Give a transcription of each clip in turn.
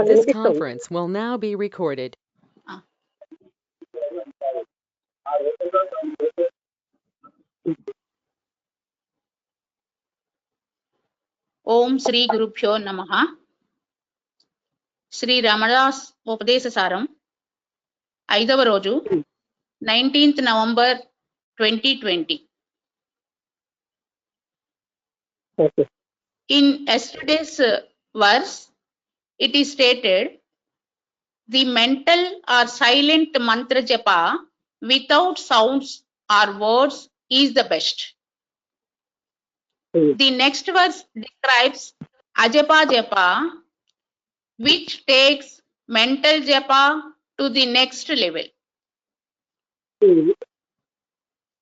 This conference will now be recorded. ఓం శ్రీ గురుభ్యో నమః. శ్రీ రామదాస్ ఉపదేశ సారం 5వ రోజు 19th November 2020. In yesterday's verse it is stated the mental or silent mantra japa without sounds or words is the best. The next verse describes ajapa japa, which takes mental japa to the next level.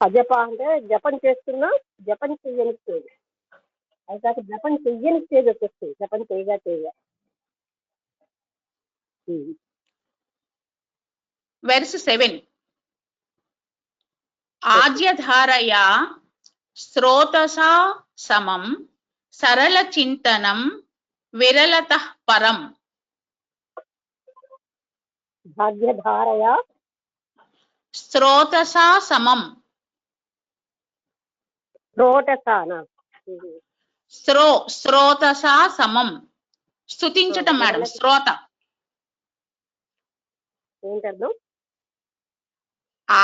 అజప అంటే జపం చేస్తున్నా జపం చెయ్యని stage, అయితే జపం చెయ్యని stage వచ్చేస్తుంది. జపం చేయగా Verse 7. ఆజ్యధారయా శ్రోతసా సమం సరళ చింతనం విరలతః పరం. భాగ్యధారయా శ్రోతసా సమం, శ్రోతసా సమం స్తుతించటం మేడం. శ్రోత ఏంటర్థం?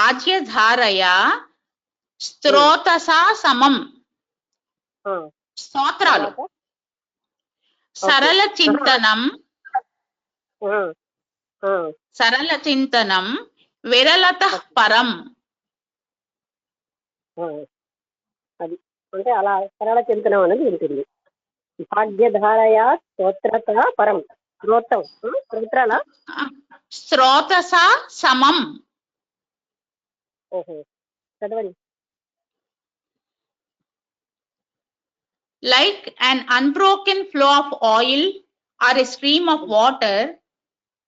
ఆజ్యధారయా శ్రోతసా సమం స్తోత్రాలు, సరళ చింతనం విరలతః పరం. అది అంటే అలా సరళ చింతనం అనేది ఉంటుంది. భాగ్యధారయా స్తోత్రత పరం, స్తోత్రాల శ్రోతసా సమం. ఓహో, చదవండి. Like an unbroken flow of oil or a stream of water,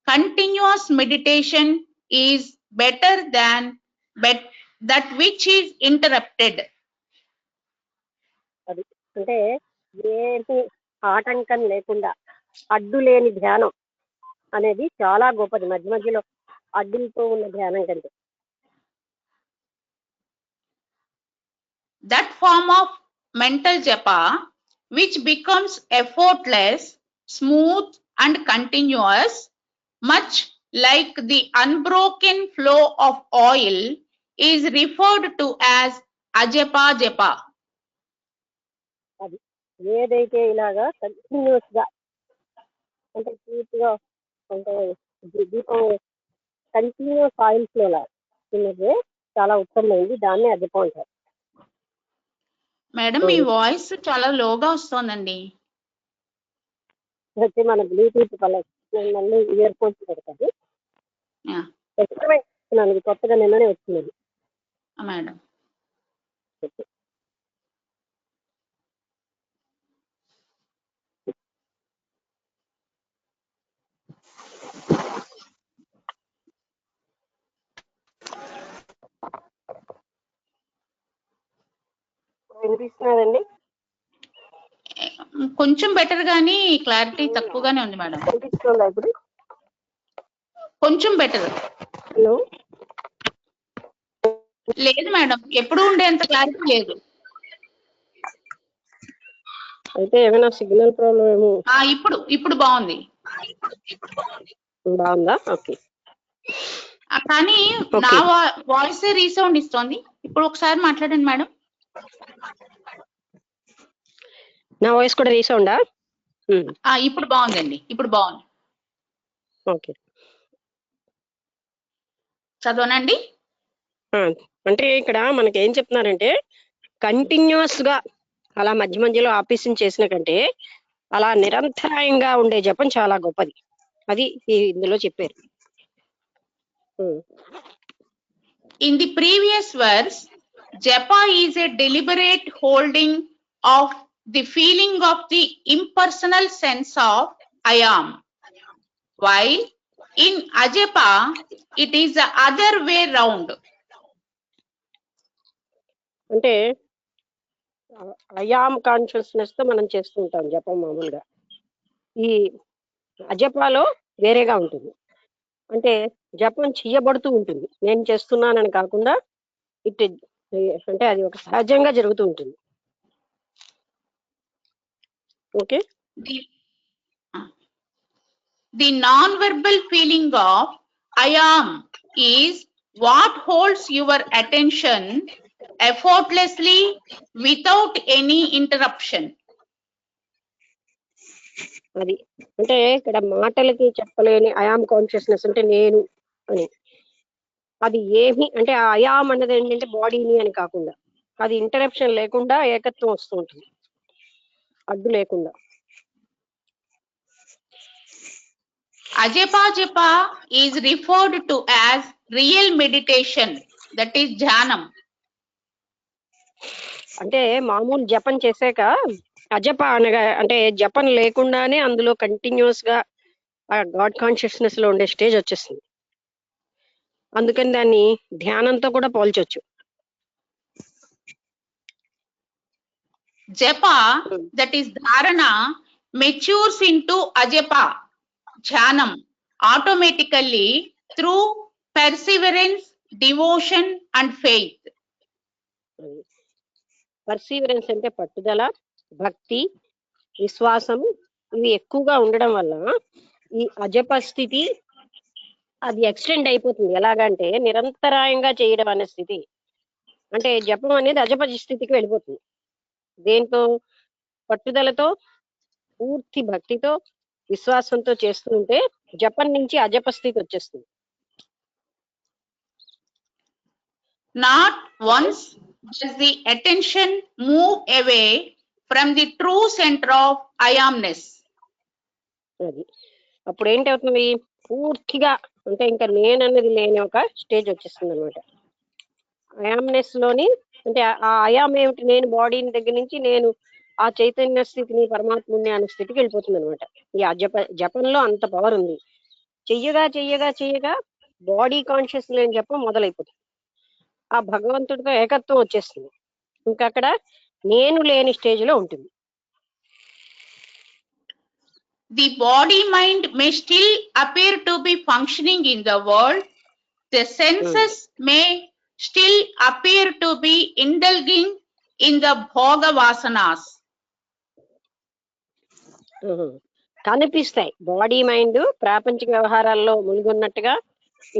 continuous meditation is better than that which is interrupted. అది అంటే ఏమి ఆటంకం లేకుండా అడ్డు లేని ధ్యానం అనేది చాలా గొప్పది, మధ్య మధ్యలో అడ్డులతో ఉన్న ధ్యానం కంటే. That form of mental japa which becomes effortless, smooth and continuous, much like the unbroken flow of oil, is referred to as ajapa japa. అది ఏదైతే ఇలాగా కంటిన్యూస్ గా అంటే పూర్తిగా అంటే దీపం కంటిన్యూస్ ఆయిల్ ఫ్లో లాగా ఉన్నది చాలా ఉత్తమమైంది, దాన్ని అజపం అంటారు. మేడం మీ వాయిస్ చాలా లోగా వస్తోందండి. వచ్చి మన బ్లూటూత్ మళ్ళీ ఇయర్ ఫోన్స్ పెడతాది. ఎక్స్పెరిమెంట్ కొత్తగా నిన్ననే వచ్చింది మేడం. వినిపిస్తున్నదండి? కొంచెం బెటర్ గానీ క్లారిటీ తక్కువగానే ఉంది మేడం. వినిపిస్తుందా ఇప్పుడు? కొంచెం బెటర్. హలో, లేదు మేడం, ఎప్పుడు ఉండేంత క్లారిటీ లేదు. అయితే ఏమైనా సిగ్నల్ ప్రాబ్లం ఏమో. ఇప్పుడు బాగుంది. బాగుందా? ఓకే. కానీ నా వాయిస్ రీసౌండ్ ఇస్తోంది. ఇప్పుడు ఒకసారి మాట్లాడండి మేడం. నా వాయిస్ కూడా రీసౌండా? ఇప్పుడు బాగుందండి, ఇప్పుడు బాగుంది. ఓకే, చదవనండి. అంటే ఇక్కడ మనకి ఏం చెప్తున్నారంటే కంటిన్యూస్ గా అలా మధ్య మధ్యలో ఆపేషన్ చేసిన కంటే అలా నిరంతరాయంగా ఉండే జపం చాలా గొప్పది, అది ఇందులో చెప్పారు. In the previous verse, japa is a deliberate holding of the feeling of the impersonal sense of I am, while in ajapa it is the other way round. అంటే అయామ్ కాన్షియస్నెస్ తో మనం చేస్తుంటాం జపం మామూలుగా. ఈ అజపాలో వేరేగా ఉంటుంది. అంటే జపం చేయబడుతూ ఉంటుంది, నేను చేస్తున్నానని కాకుండా ఇట్ అంటే అది ఒక సహజంగా జరుగుతూ ఉంటుంది. Okay. The, the non-verbal feeling of I am is what holds your attention effortlessly without any interruption. అది అంటే ఇక్కడ మాటలకి చెప్పలేని ఐఆమ్ కాన్షియస్నెస్ అంటే నేను అని, అది ఏమి అంటే ఆ ఐఆమ్ అన్నది ఏంటంటే బాడీని అని కాకుండా అది ఇంటరప్షన్ లేకుండా ఏకత్వం వస్తూ ఉంటుంది, అడ్డు లేకుండా. Ajapa japa is referred to as real meditation, that is dhyanam. అంటే మామూలు జపం చేసాక అజప అనగా అంటే జపం లేకుండానే అందులో కంటిన్యూస్ గా ఆ గాడ్ కాన్షియస్నెస్ లో ఉండే స్టేజ్ వచ్చేస్తుంది. అందుకని దాన్ని ధ్యానంతో కూడా పోల్చొచ్చు. Japa, that is dharana, matures into ajapa, dhyanam, automatically through perseverance, devotion and faith. Perseverance అంటే పట్టుదల, భక్తి, విశ్వాసం ఇవి ఎక్కువగా ఉండడం వల్ల ఈ అజప స్థితి అది ఎక్స్టెండ్ అయిపోతుంది. ఎలాగంటే నిరంతరాయంగా చేయడం అనే స్థితి, అంటే జపం అనేది అజప స్థితికి వెళ్ళిపోతుంది. దేంతో? పట్టుదలతో, పూర్తి భక్తితో, విశ్వాసంతో చేస్తూ ఉంటే జపం నుంచి అజప స్థితి వచ్చేస్తుంది. Not once does the attention move away from the true center of I amness. అది అప్పుడు ఏంటవుతుంది, పూర్తిగా అంటే ఇంకా నేనన్నది లేని ఒక స్టేజ్ వచ్చేస్తుంది అనమాట. అయామ్నెస్ లోని అంటే ఆ అయామ్ ఏమిటి, నేను బాడీని దగ్గర నుంచి నేను ఆ చైతన్య స్థితిని పరమాత్ముని అనే స్థితికి వెళ్ళిపోతుంది అనమాట. ఈ జపంలో అంత పవర్ ఉంది. చెయ్యగా చెయ్యగా చెయ్యగా బాడీ కాన్షియస్ లేని జపం మొదలైపోతుంది. ఆ భగవంతుడితో ఏకత్వం వచ్చేస్తుంది. ఇంకా అక్కడ నేను లేని స్టేజ్ లో ఉంటుంది. The body mind may still appear to be functioning in the world. The senses may still appear to be indulging in the bhoga vasanas. కనిపిస్తాయి, బాడీ మైండ్ ప్రాపంచిక వ్యవహారాల్లో మునిగొన్నట్టుగా,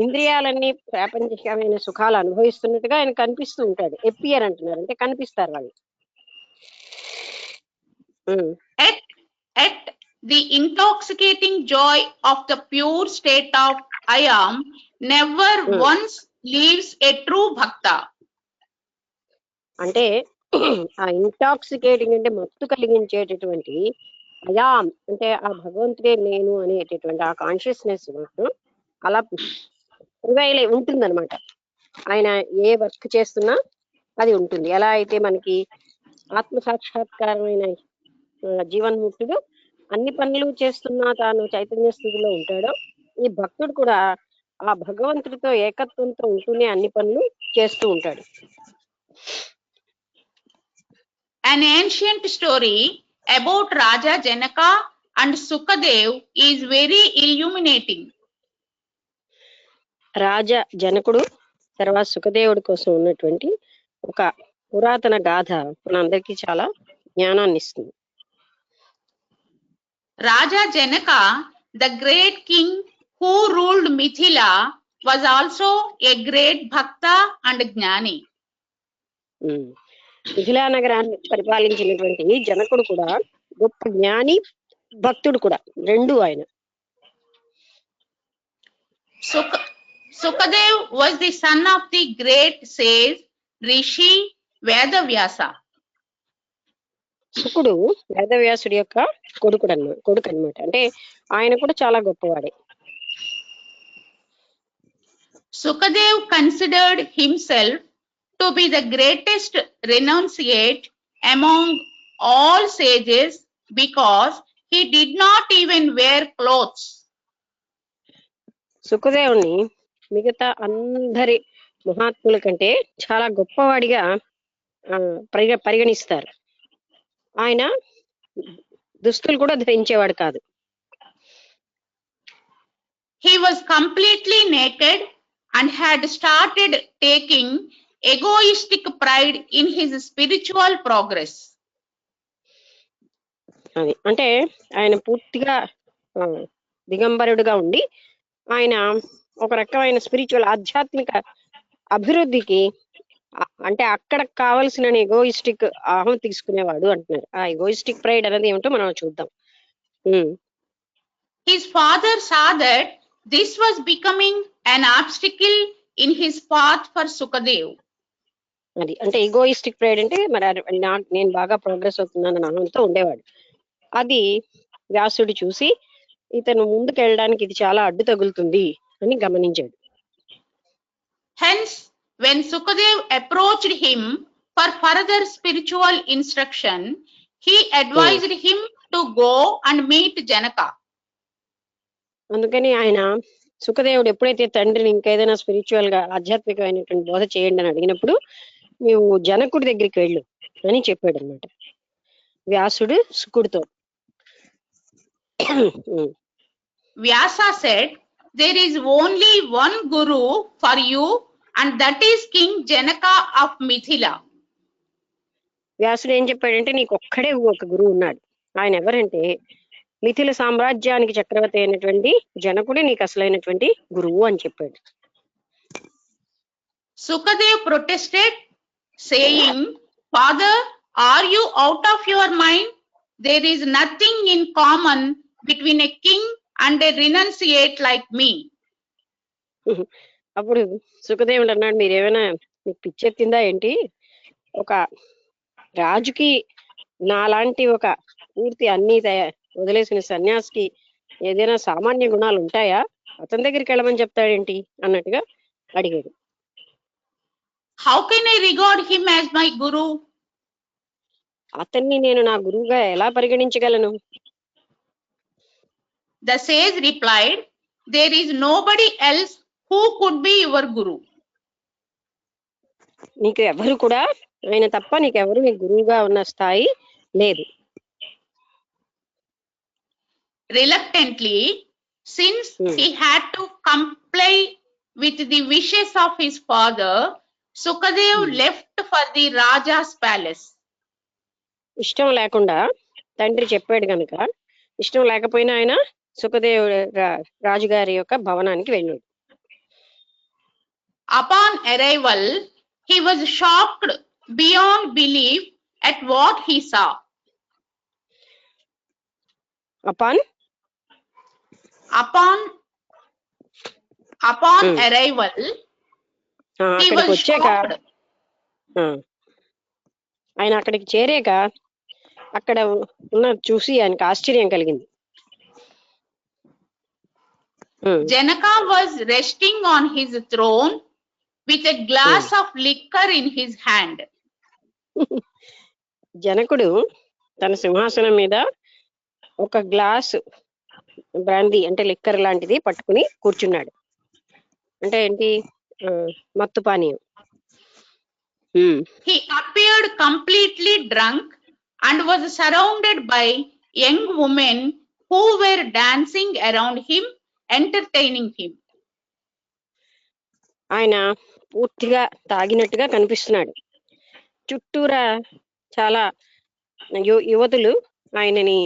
ఇంద్రియాలన్నీ ప్రాపంచికమైన సుఖాలు అనుభవిస్తున్నట్టుగా ఆయన కనిపిస్తూ ఉంటాడు. ఎపియర్ అంటున్నారు, అంటే కనిపిస్తారు వాళ్ళు. At the intoxicating joy of the pure state of I am never once leaves a true bhakta. అంటే ఆ ఇంటాక్సికేటింగ్ అంటే మత్తు కలిగించేటటువంటి అయాం అంటే ఆ భగవంతుడే నేను అనేటటువంటి ఆ కాన్షియస్నెస్ అలా ప్రివైల్ ఉంటుంది అనమాట. ఆయన ఏ వర్క్ చేస్తున్నా అది ఉంటుంది. ఎలా అయితే మనకి ఆత్మ సాక్షాత్కారమైన జీవన్ముక్తుడు అన్ని పనులు చేస్తున్నా తాను చైతన్య స్థితిలో ఉంటాడో, ఈ భక్తుడు కూడా ఆ భగవంతుడితో ఏకత్వంతో ఉంటూనే అన్ని పనులు చేస్తూ ఉంటాడు. An ancient story about Raja Janaka and Sukadev is very illuminating. రాజా జనకుడు తర్వాత సుఖదేవుడి కోసం ఉన్నటువంటి ఒక పురాతన గాథ మనందరికీ చాలా జ్ఞానాన్ని ఇస్తుంది. Raja Janaka, the great king who ruled Mithila, was also a great bhakta and జ్ఞాని. మిథిలా నగరాన్ని పరిపాలించినటువంటి జనకుడు కూడా గొప్ప జ్ఞాని, భక్తుడు కూడా, రెండు ఆయన. Sukadev was the son of the great sage Rishi Vedavyasa. శుకుడు వేదవ్యాసుడి యొక్క కొడుకు అన్నమాట. అంటే ఆయన కూడా చాలా గొప్పవాడే. Sukadev considered himself to be the greatest renunciate among all sages because he did not even wear clothes. సుఖదేవుని మిగతా అందరి మహాత్ముల కంటే చాలా గొప్పవాడిగా పరిగణిస్తారు. ఆయన దుస్తులు కూడా ధరించేవాడు కాదు. was completely naked and had started taking egoistic pride in his spiritual progress. అది అంటే ఆయన పూర్తిగా దిగంబరుడుగా ఉండి ఆయన ఒక రకమైన స్పిరిచువల్ ఆధ్యాత్మిక అభివృద్ధికి అంటే అక్కడ కావలసిన ఎగోయిస్టిక్ అహం తీసుకునేవాడు అంటున్నారు. ఆ ఎగోయిస్టిక్ ప్రైడ్ అనేది ఏమిటో మనం చూద్దాం. His father saw that this was becoming an obstacle in his path for Sukadev. అది అంటే ఈగోయిస్టిక్ ప్రైడ్ అంటే మరి నేను బాగా ప్రోగ్రెస్ అవుతున్నానని అహంతో ఉండేవాడు. అది వ్యాసుడు చూసి ఇతను ముందుకు వెళ్ళడానికి ఇది చాలా అడ్డు తగులుతుంది అని గమనించాడు. Hence, when Sukadev approached him for further spiritual instruction, he advised him to go and meet Janaka. అందుకని ఆయన సుఖదేవుడు ఎప్పుడైతే తండ్రిని ఇంకేదైనా స్పిరిచువల్ గా ఆధ్యాత్మికమైనటువంటి బోధ చేయండి అని అడిగినప్పుడు నీవు జనకుడి దగ్గరికి వెళ్ళు అని చెప్పాడు అనమాట వ్యాసుడు సుకుడితో. Vyasa said, there is only one guru for you and that is King Janaka of Mithila. వ్యాసుడు ఏం చెప్పాడంటే నీకు ఒక్కడే ఒక గురువు ఉన్నాడు. ఆయన ఎవరంటే మిథిల సామ్రాజ్యానికి చక్రవర్తి అయినటువంటి జనకుడే నీకు అసలైనటువంటి గురువు అని చెప్పాడు. Sukadev protested, saying, Father, are you out of your mind? There is nothing in common between a king and a renunciate like me. అప్పుడు సుఖదేవుడు అన్నాడు, మీరేమైనా మీకు పిచ్చెత్తిందా ఏంటి? ఒక రాజుకి నాలాంటి ఒక పూర్తి అన్ని వదిలేసిన సన్యాసికి ఏదైనా సామాన్య గుణాలు ఉంటాయా? అతని దగ్గరికి వెళ్ళమని చెప్తాడేంటి అన్నట్టుగా అడిగాడు. How can I regard him as my guru? అతన్ని నేను నా గురువుగా ఎలా పరిగణించగలను? The sage replied, there is nobody else who could be your guru. నీకు ఎవరు కూడా ఆయన తప్ప నీకెవరు నీ గురువుగా ఉన్న స్థాయి లేదు. Reluctantly, since he had to comply with the wishes of his father, Sukadev left for the Raja's palace. ఇష్టం లేకుండా తండ్రి చెప్పాడు కనుక ఇష్టం లేకపోయినా ఆయన సుఖదేవుడు రాజుగారి యొక్క భవనానికి వెళ్ళాడు. Upon arrival, he was shocked beyond belief at what he saw. Upon arrival, he అక్కడికి was వచ్చాక shocked. ఆయన అక్కడికి చేరాక అక్కడ ఉన్న చూసి ఆయనకు ఆశ్చర్యం కలిగింది. Janaka was resting on his throne with a glass of liquor in his hand. జనకుడు తన సింహాసనం మీద ఒక గ్లాస్ బ్రాందీ అంటే లిక్కర్ లాంటిది పట్టుకుని కూర్చున్నాడు. అంటే ఏంటి? మత్తు పానీయం. He appeared completely drunk and was surrounded by young women who were dancing around him, entertaining him. ఆయన పూర్తిగా తాగినట్టుగా కనిపిస్తున్నాడు. చుట్టూరా చాలా యువతులు ఆయనని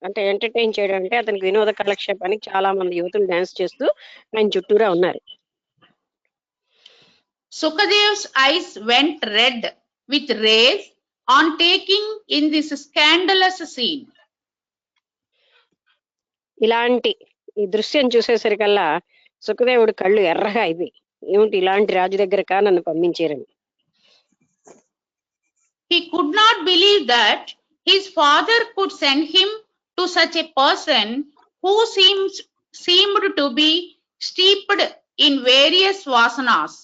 అంటే ఎంటర్టైన్ చేయడం అంటే అతనికి వినోద కాలక్షేపానికి చాలా మంది యువతులు డాన్స్ చేస్తూ ఆయన చుట్టూరా ఉన్నారు. Sukadev's eyes went red with rage on taking in this scandalous scene. ఇలాంటి ఈ దృశ్యం చూసేసరికల్లా సుఖదేవుడు కళ్ళు ఎర్రగా అయిపోయి, ఏమిటి ఇలాంటి రాజు దగ్గరకా నన్ను పంపించారని. He could not believe that his father could send him to such a person who seemed to be steeped in various vasanas.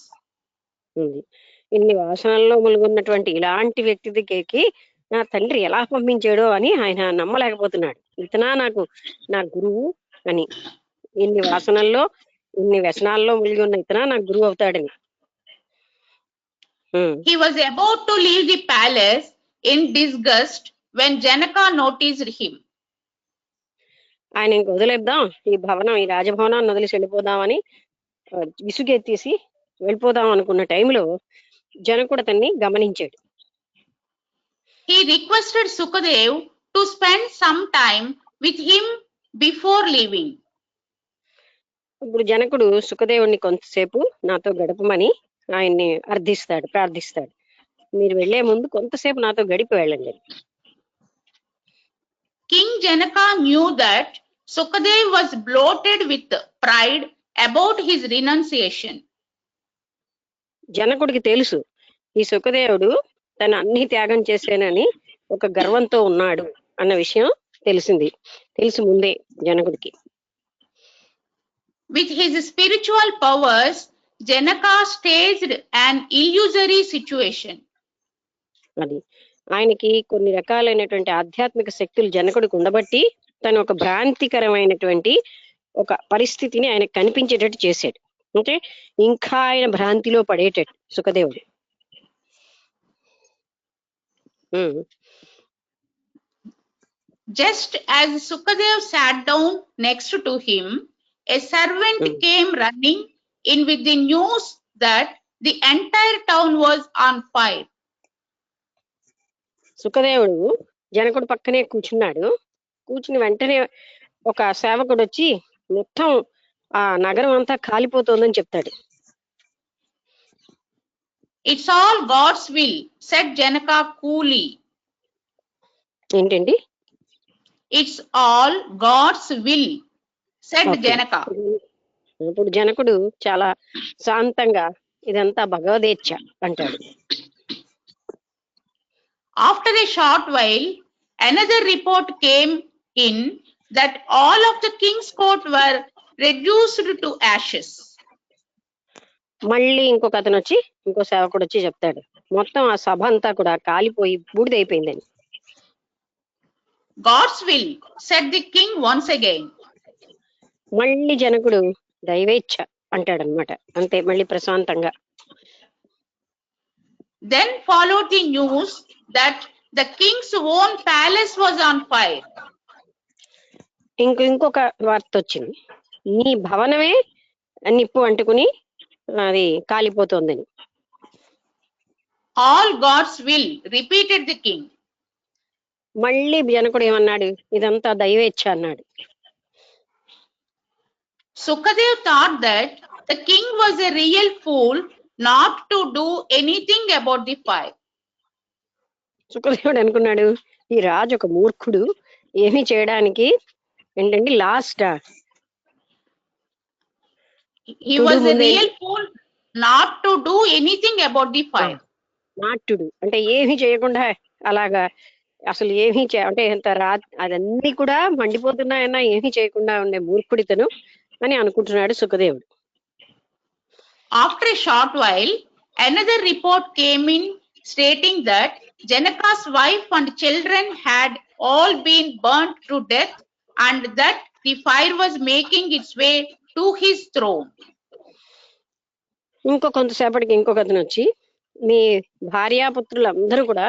ఇన్ని వాసనల్లో ములుగున్నటువంటి ఇలాంటి వ్యక్తి దగ్గరికి నా తండ్రి ఎలా పంపించాడో అని ఆయన నమ్మలేకపోతున్నాడు. ఇతనా నాకు నా గురువు అని, ఇన్ని వాసనల్లో ఇన్ని వ్యసనాల్లో ములిగి ఉన్న ఇతనా నాకు గురువు అవుతాడని. He was about to leave the palace in disgust when Janaka noticed him. ఆయన ఇంక వదిలేద్దాం, ఈ భవనం, ఈ రాజభవనాన్ని వదిలేసి వెళ్ళిపోదామని విసుగెత్తేసి వెళ్ళిపోదాం అనుకున్న టైంలో జనకుడు అతన్ని గమనించాడు. He requested Sukadev to spend some time with him before leaving. ఇప్పుడు జనకుడు సుఖదేవుడిని కొంతసేపు నాతో గడపమని ఆయన్ని ప్రార్థిస్తాడు. మీరు వెళ్లే ముందు కొంతసేపు నాతో గడిపి వెళ్ళండి. King Janaka knew that Sukadev was bloated with pride about his renunciation. జనకుడికి తెలుసు ఈ సుఖదేవుడు తను అన్ని త్యాగం చేశానని ఒక గర్వంతో ఉన్నాడు అన్న విషయం తెలుసు ముందే జనకుడికి. With his spiritual powers, Janaka staged an illusory situation. అది ఆయనకి కొన్ని రకాలైనటువంటి ఆధ్యాత్మిక శక్తులు జనకుడికి ఉండబట్టి తను ఒక భ్రాంతికరమైనటువంటి ఒక పరిస్థితిని ఆయన కనిపించేటట్టు చేశాడు. అంటే ఇంకా ఆయన భ్రాంతిలో పడేటట్టు సుఖదేవుడు. Just as Sukadev sat down next to him, a servant came running in with the news that the entire town was on fire. సుఖదేవుడు జనకుడు పక్కనే కూర్చుని వెంటనే ఒక సేవకుడు వచ్చి మొత్తం ఆ నగరం అంతా కాలిపోతోందని చెప్తాడు. It's all God's will, said Janaka coolly. ఏంటండి? It's all God's will, said Janaka. ఇప్పుడు జనకుడు చాలా శాంతంగా ఇదంతా భగవదేచ్ఛ అంటాడు. After a short while, another report came in that all of the king's court were reduced to ashes. మళ్ళీ ఇంకో సేవకుడు వచ్చి చెప్తాడు మొత్తం ఆ సభ అంతా కూడా కాలిపోయి బూడిదైపోయిందని. God's will, said the king once again. మళ్ళీ జనకుడు దైవేచ్ఛ అంటాడనమాట. అంతే, మళ్ళీ ప్రశాంతంగా. Then followed the news that the king's own palace was on fire. ఇంకొక వార్త వచ్చింది, నీ భవనమే నిప్పు అంటుకుని అది కాలిపోతోందని. All God's will, repeated the king. మళ్ళీ జనకుడు ఏమన్నాడు, ఇదంతా దైవేచ్ఛ అన్నాడు. Sukadev thought that the king was a real fool not to do anything about the fire. సుఖదేవుడు అనుకున్నాడు, ఈ రాజు ఒక మూర్ఖుడు, ఏమీ చేయడానికి ఏంటంటే He was a real fool not to do anything about the fire. నాటుడు అంటే ఏమీ చేయకుండా అలాగా అసలు అంటే అదన్నీ కూడా మండిపోతున్నాయన్నా ఏమీ చేయకుండా ఉండే మూర్ఖుడితను అని అనుకుంటున్నాడు సుఖదేవుడు. After a short while, another report came in stating that Janaka's wife and children had all been burnt to death and that the fire was making its way to his throne. కొంతసేపటికి ఇంకొక అతను వచ్చి, మీ భార్యాపుత్రులు అందరూ కూడా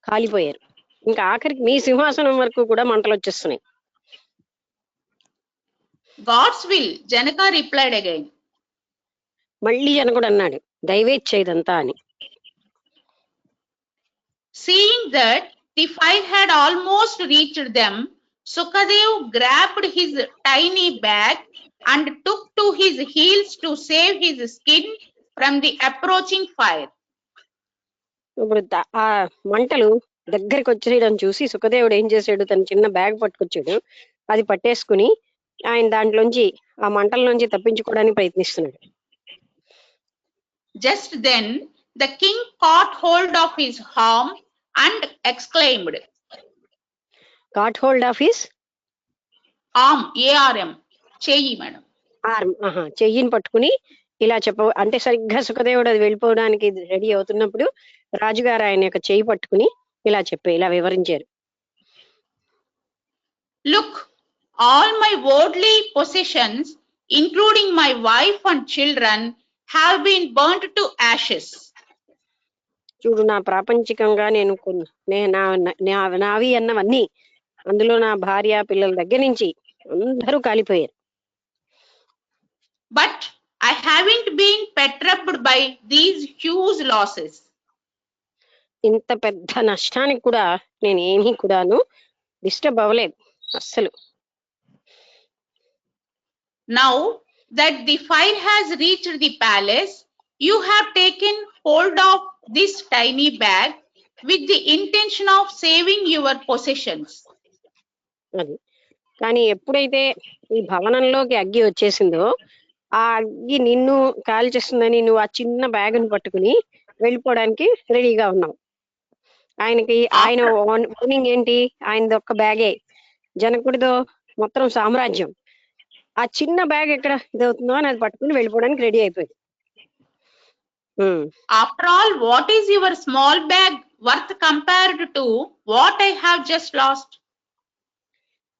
కాలిపోయారు, ఇంకా ఆఖరికి మీ సింహాసనం వరకు కూడా మంటలు వచ్చేస్తున్నాయి. God's will, Janaka replied again. మళ్ళీ జనకుడు అన్నాడు, దైవేచ్ఛ ఇదంతా అని. Seeing that the fire had almost reached them, Sukadev grabbed his tiny bag and took to his heels to save his skin from the approaching fire. ఇప్పుడు ఆ మంటలు దగ్గరికి వచ్చేయడం చూసి సుఖదేవుడు ఏం చేశాడు, తన చిన్న బ్యాగ్ పట్టుకొచ్చాడు, అది పట్టేసుకుని ఆయన దాంట్లోంచి ఆ మంటల్లోంచి తప్పించుకోవడానికి ప్రయత్నిస్తున్నాడు. Just then the king caught hold of his arm and exclaimed. Caught hold of his arm, ARM, చెయ్యి మేడం. ఆర్మ్, చెయ్యిని పట్టుకుని ఇలా అంటే సరిగ్గా సుఖదేవుడు అది వెళ్ళిపోవడానికి రెడీ అవుతున్నప్పుడు రాజుగారు ఆయన యొక్క చెయ్యి పట్టుకుని ఇలా వివరించారు. Look, all my worldly possessions, including my wife and children, have been burnt to ashes. చూడు, నా ప్రాపంచికంగా నావి అన్నవన్నీ, అందులో నా భార్య పిల్లల దగ్గర నుంచి అందరూ కాలిపోయారు. But I haven't been perturbed by these huge losses. ఇంత పెద్ద నష్టానికి కూడా నేను ఏమీ కూడాను డిస్టర్బ్ అవ్వలేదు అస్సలు. Now that the fire has reached the palace, you have taken hold of this tiny bag with the intention of saving your possessions. అది కానీ ఎప్పుడైతే ఈ భవనంలోకి అగ్గి వచ్చేసిందో ఆ అగ్గి నిన్ను కాల్ చేస్తుందని నువ్వు ఆ చిన్న బ్యాగుని పట్టుకుని వెళ్ళిపోవడానికి రెడీగా ఉన్నావు. ఆయన ఓనింగ్ ఏంటి? ఆయనది ఒక్క బ్యాగే, జనకుడిదో మొత్తం సామ్రాజ్యం. ఆ చిన్న బ్యాగ్ ఎక్కడ ఇదవుతుందో అని అది పట్టుకుని వెళ్ళిపోవడానికి రెడీ అయిపోయింది. After all, what is your small bag worth compared to what I have just lost?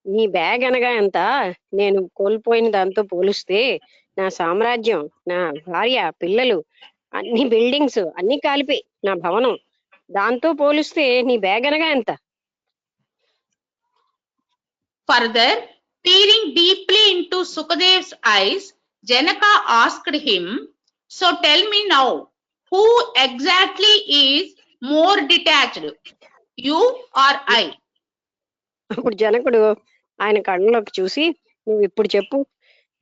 నీ బ్యాగ్ అనగా ఎంత? నేను కోల్పోయిన దాంతో పోలిస్తే నా సామ్రాజ్యం, నా భార్య, పిల్లలు, అన్ని బిల్డింగ్స్ అన్ని కాలిపోయి నా భవనం, దాంతో పోలిస్తే నీ బ్యాగ్ అనగా ఎంత? Further, peering deeply into Sukadev's eyes, Janaka asked him, so tell me now, who exactly is more detached, you or I? అప్పుడు జనకుడు ఆయన కళ్ళలోకి చూసి, నువ్వు ఇప్పుడు చెప్పు,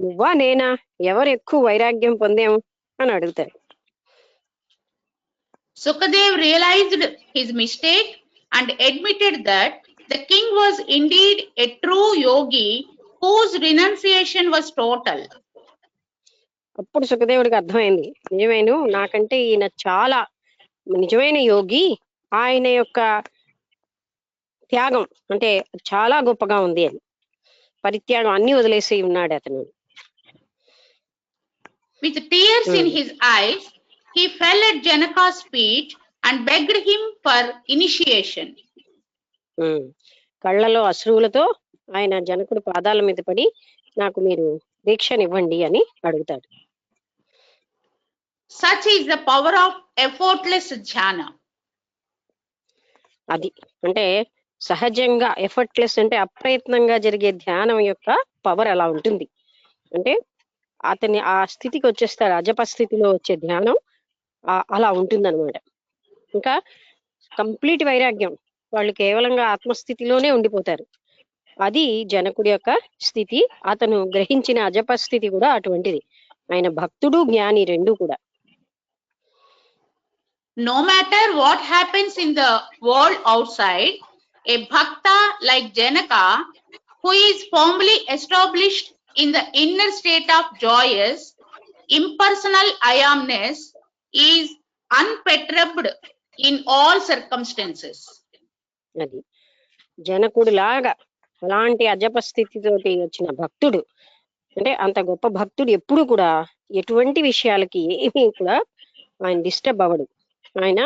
నువ్వా నేనా, ఎవరు ఎక్కువ వైరాగ్యం పొందాము అని అడుగుతాడు. Sukadev realized his mistake and admitted that the king was indeed a true yogi whose renunciation was total. అప్పుడు సుఖదేవుడికి అర్థమైంది, నిజమేను, నాకంటే ఈయన చాలా నిజమైన యోగి, ఆయన యొక్క త్యాగం అంటే చాలా గొప్పగా ఉంది అని, పరిత్యాగం అన్ని వదిలేసి ఉన్నాడు అతను. With tears in his eyes, he fell at Janaka's feet and begged him for initiation. కళ్ళలో అశ్రువులతో ఆయన జనకుడు పాదాల మీద పడి, నాకు మీరు దీక్షనివ్వండి అని అడుగుతాడు. Such is the power of effortless dhyana. అది అంటే సహజంగా, ఎఫర్ట్లెస్ అంటే అప్రయత్నంగా జరిగే ధ్యానం యొక్క పవర్ అలా ఉంటుంది. అంటే అతని ఆ స్థితికి వచ్చేస్తారు, అజప స్థితిలో వచ్చే ధ్యానం అలా ఉంటుందన్నమాట. ఇంకా కంప్లీట్ వైరాగ్యం, వాళ్ళు కేవలంగా ఆత్మస్థితిలోనే ఉండిపోతారు. అది జనకుడి యొక్క స్థితి. అతను గ్రహించిన అజప స్థితి కూడా అటువంటిది. ఆయన భక్తుడు, జ్ఞాని రెండు కూడా. No matter what happens in the world outside, a bhakta like Janaka, who is firmly established in the inner state of joyous, impersonal I-amness, is unperturbed in all circumstances. అది జనకుడు లాగా అలాంటి అజప స్థితితోటి వచ్చిన భక్తుడు, అంటే అంత గొప్ప భక్తుడు ఎప్పుడు కూడా ఎటువంటి విషయాలకి ఏమీ కూడా ఆయన డిస్టర్బ్ అవ్వడు. ఆయన